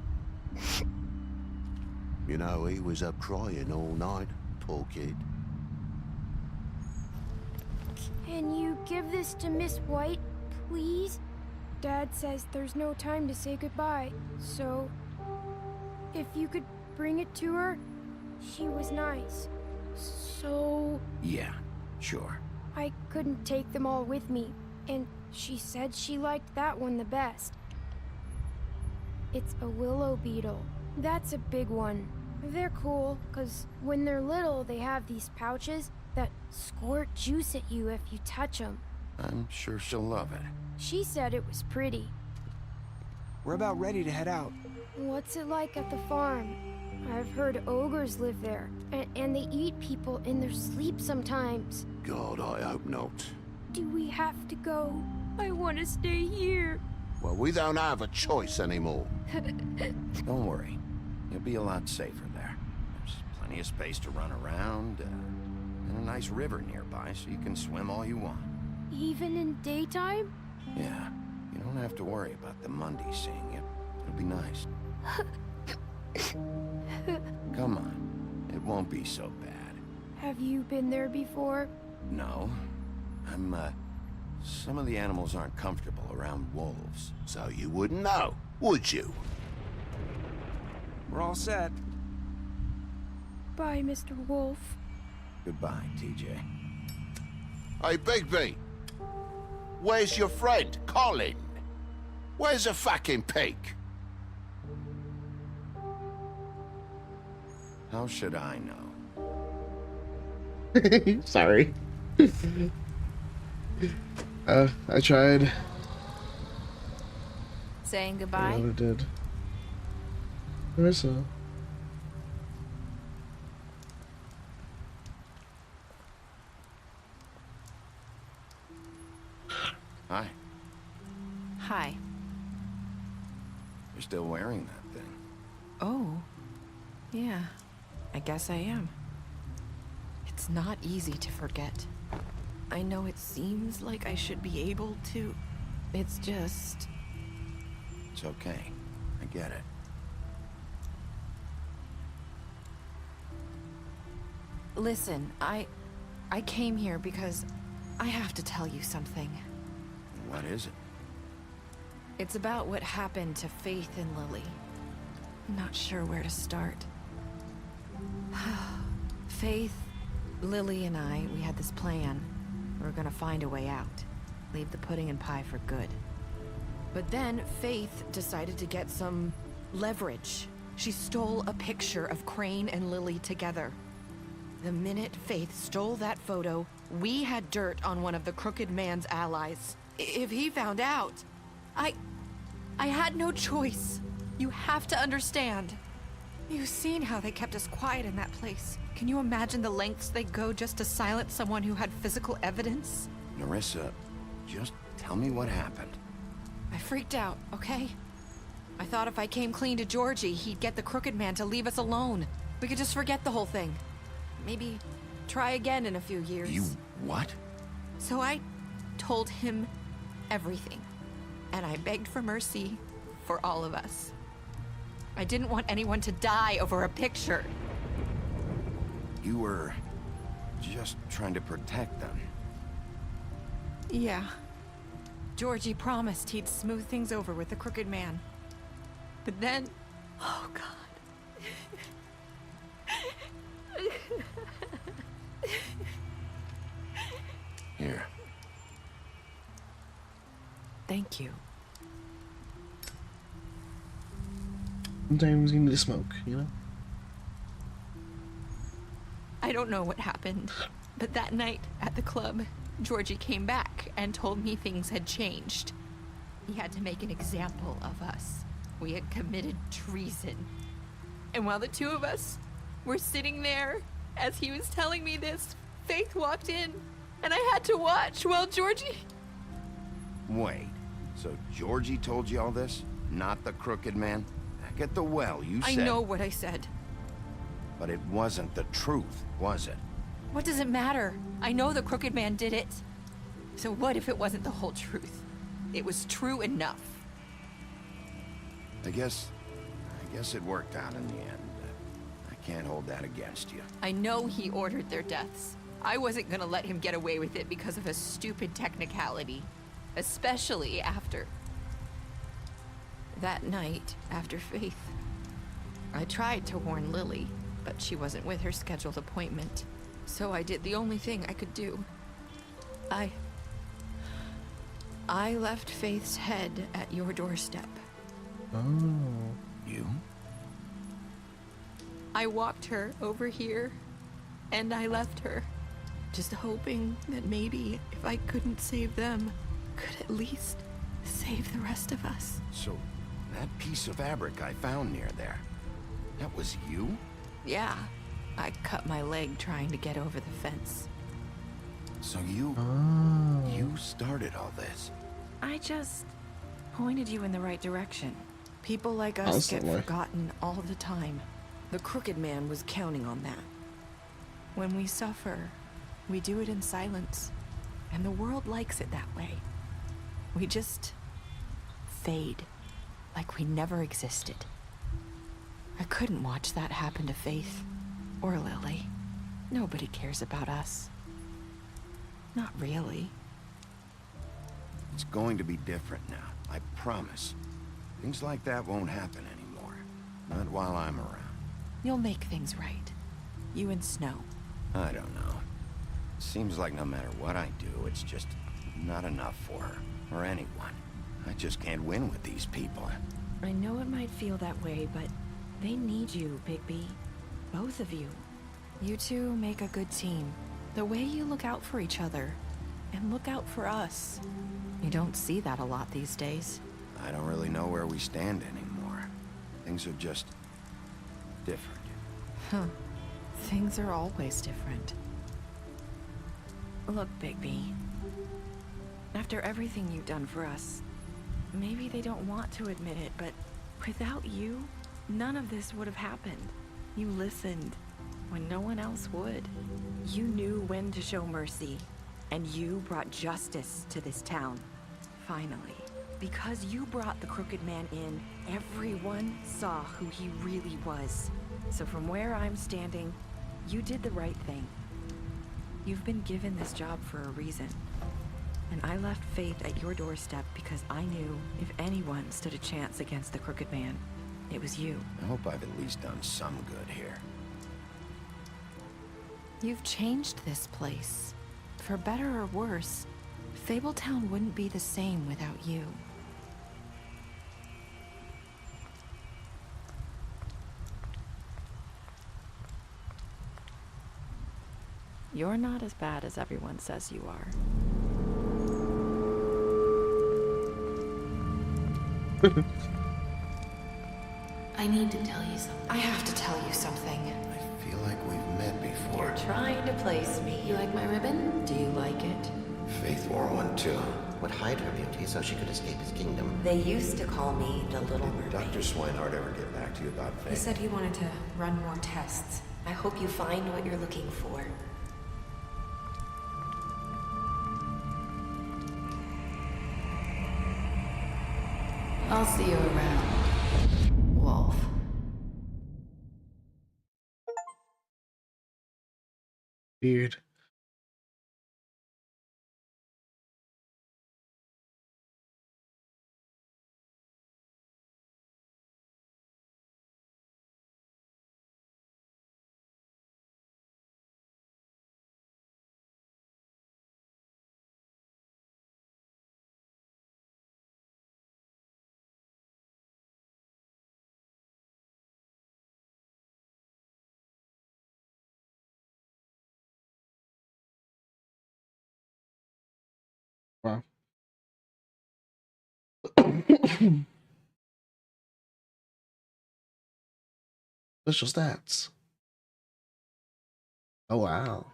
You know, he was up crying all night, poor kid. Can you give this to Miss White, please? Dad says there's no time to say goodbye, so if you could bring it to her, she was nice. So... Yeah, sure. I couldn't take them all with me, and she said she liked that one the best. It's a willow beetle. That's a big one. They're cool, 'cause when they're little, they have these pouches that squirt juice at you if you touch them. I'm sure she'll love it. She said it was pretty. We're about ready to head out. What's it like at the farm? I've heard ogres live there, and they eat people in their sleep sometimes. God, I hope not. Do we have to go? I want to stay here. Well, we don't have a choice anymore. Don't worry. You'll be a lot safer there. There's plenty of space to run around, and a nice river nearby, so you can swim all you want. Even in daytime? Yeah, you don't have to worry about the Mundy seeing you. It'll be nice. Come on, it won't be so bad. Have you been there before? No. Some of the animals aren't comfortable around wolves, so you wouldn't know, would you? We're all set. Bye, Mr. Wolf. Goodbye, TJ. Hey, Bigby! Where's your friend, Colin? Where's the fucking pig? How should I know? Sorry. I tried. Saying I goodbye? never did. Marissa. Hi. Hi. You're still wearing that thing. Oh. Yeah. I guess I am. It's not easy to forget. I know it seems like I should be able to. It's just... It's okay. I get it. Listen, I came here because I have to tell you something. What is it? It's about what happened to Faith and Lily. I'm not sure where to start. Faith, Lily, and I, we had this plan. We were gonna find a way out. leave the pudding and pie for good. But then Faith decided to get some leverage. She stole a picture of Crane and Lily together. The minute Faith stole that photo, we had dirt on one of the Crooked Man's allies. If he found out, I had no choice. You have to understand. You've seen how they kept us quiet in that place. Can you imagine the lengths they go just to silence someone who had physical evidence? Nerissa, just tell me what happened. I freaked out, okay? I thought if I came clean to Georgie, he'd get the Crooked Man to leave us alone. We could just forget the whole thing. Maybe try again in a few years. You what? So I told him everything. And I begged for mercy for all of us. I didn't want anyone to die over a picture. You were just trying to protect them. Yeah. Georgie promised he'd smooth things over with the Crooked Man. But then... Oh, God. Here. Thank you. Sometimes you need to smoke, you know? I don't know what happened, but that night at the club, Georgie came back and told me things had changed. He had to make an example of us. We had committed treason. And while the two of us were sitting there, as he was telling me this, Faith walked in, and I had to watch while Georgie... Wait, so Georgie told you all this? Not the Crooked Man? Back at the well, you said... I know what I said. But it wasn't the truth, was it? What does it matter? I know the Crooked Man did it. So what if it wasn't the whole truth? It was true enough. I guess it worked out in the end. I can't hold that against you. I know he ordered their deaths. I wasn't gonna let him get away with it because of a stupid technicality. Especially after... that night, after Faith. I tried to warn Lily, but she wasn't with her scheduled appointment. So I did the only thing I could do. I left Faith's head at your doorstep. Oh. You? I walked her over here, and I left her, just hoping that maybe if I couldn't save them, could at least save the rest of us. So, that piece of fabric I found near there, that was you? Yeah, I cut my leg trying to get over the fence. So you started all this? I just pointed you in the right direction. People like us get forgotten all the time. The Crooked Man was counting on that. When we suffer, we do it in silence, and the world likes it that way. We just fade, like we never existed. I couldn't watch that happen to Faith, or Lily. Nobody cares about us. Not really. It's going to be different now, I promise. Things like that won't happen anymore. Not while I'm around. You'll make things right. You and Snow. I don't know. Seems like no matter what I do, it's just not enough for her, or anyone. I just can't win with these people. I know it might feel that way, but they need you, Bigby. Both of you. You two make a good team. The way you look out for each other, and look out for us. You don't see that a lot these days. I don't really know where we stand anymore. Things are just different. Huh. Things are always different. Look, Bigby. After everything you've done for us, maybe they don't want to admit it, but without you, none of this would have happened. You listened when no one else would. You knew when to show mercy, and you brought justice to this town. Finally. Because you brought the Crooked Man in, everyone saw who he really was. So from where I'm standing, you did the right thing. You've been given this job for a reason. And I left Faith at your doorstep because I knew if anyone stood a chance against the Crooked Man, it was you. I hope I've at least done some good here. You've changed this place. For better or worse. Fabletown wouldn't be the same without you. You're not as bad as everyone says you are. I need to tell you something. I have to tell you something. I feel like we've met before. You're trying to place me. You like my ribbon? Do you like it? Faith wore one too. Would hide her beauty so she could escape his kingdom. They used to call me the Little Mermaid. Dr. Swinehart ever get back to you about Faith? He said he wanted to run more tests. I hope you find what you're looking for. I'll see you around, Wolf. Weird. Wow. Special stats. Oh wow.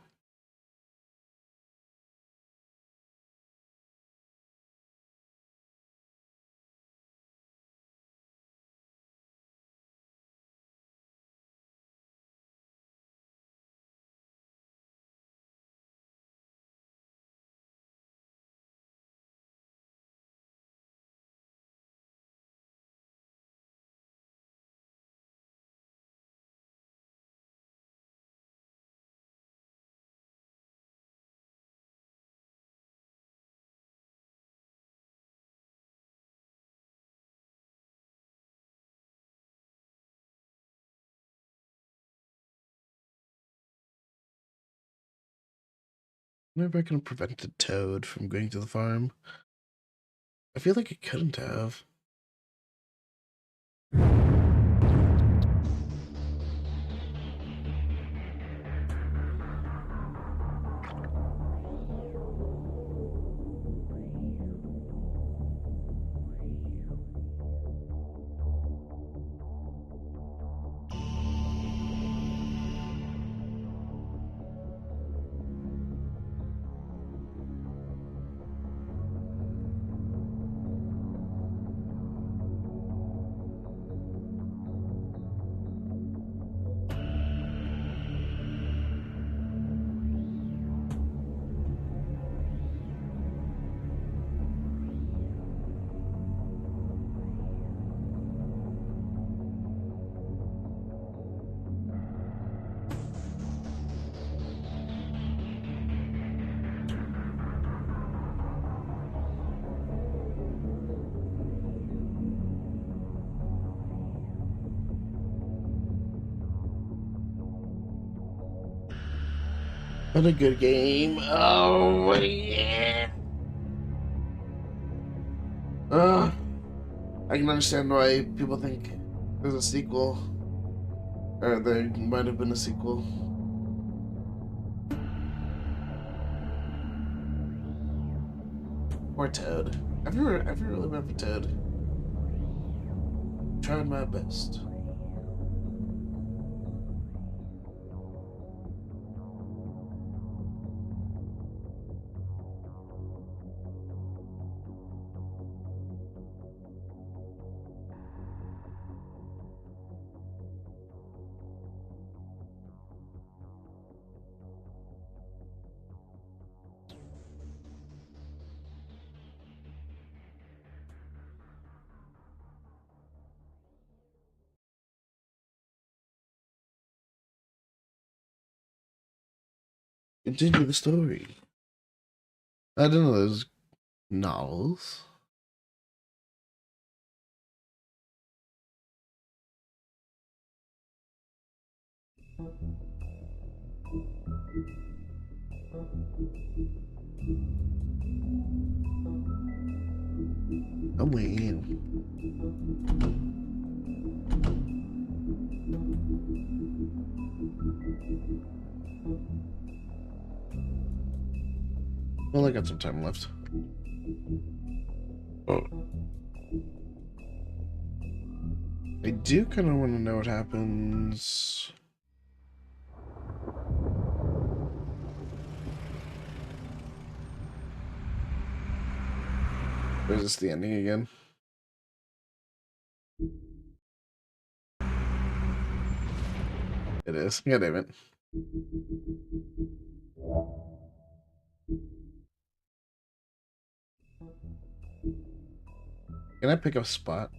Wonder if I can prevent the toad from going to the farm. I feel like it couldn't have. What a good game. Oh, yeah. I can understand why people think there's a sequel. Or there might have been a sequel. Or Toad. I've really been for Toad. Trying my best. Continue the story. I didn't know those novels. Halloween. Well, I got some time left. Oh. I do kind of want to know what happens. Or is this the ending again? It is. God damn it. Can I pick a spot?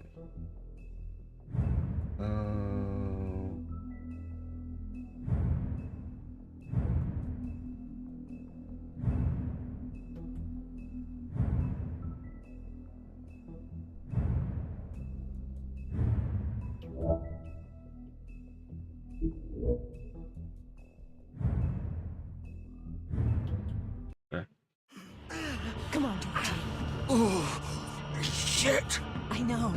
Come on, Georgie. Oh, shit! I know.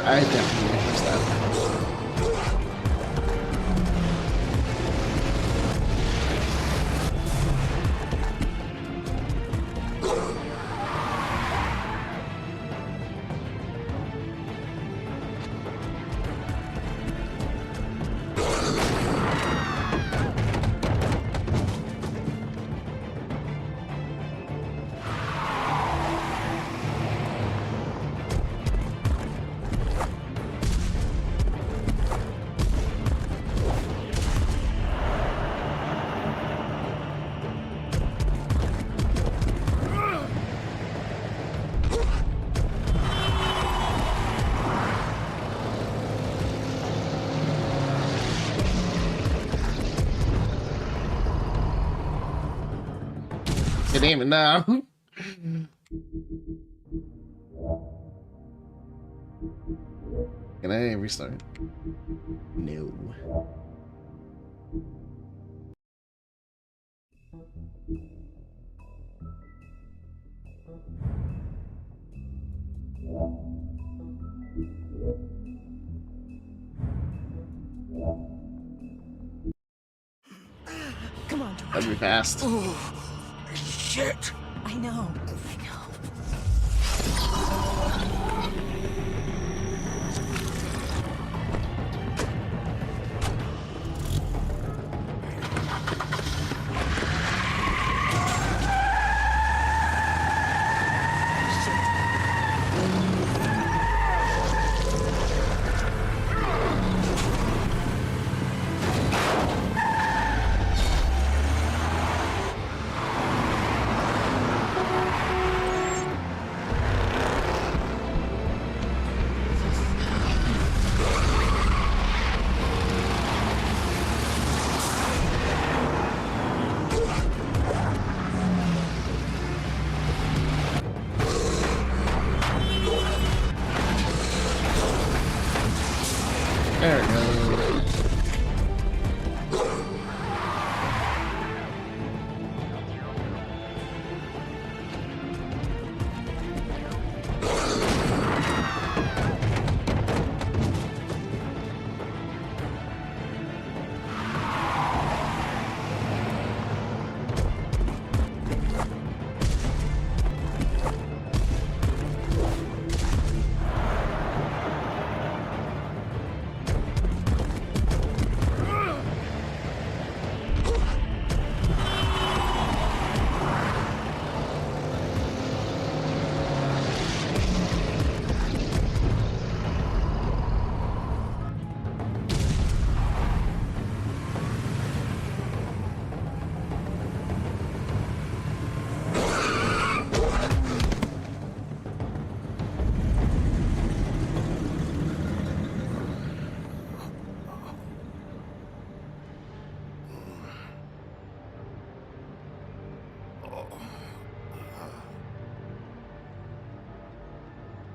I definitely missed that. It ain't now. Can I restart? No. Come on, Georgie. That'd be fast. Oh, shit! I know. There we go.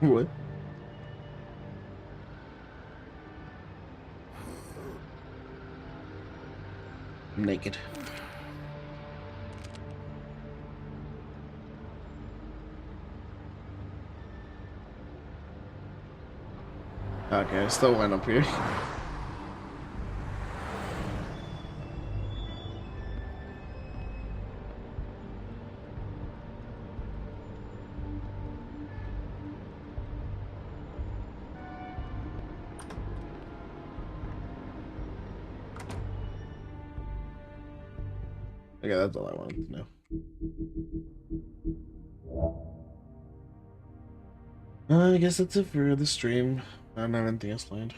What? Naked. Okay, I still went up here. Okay, that's all I wanted to know. I guess that's it for the stream. I don't have anything else planned.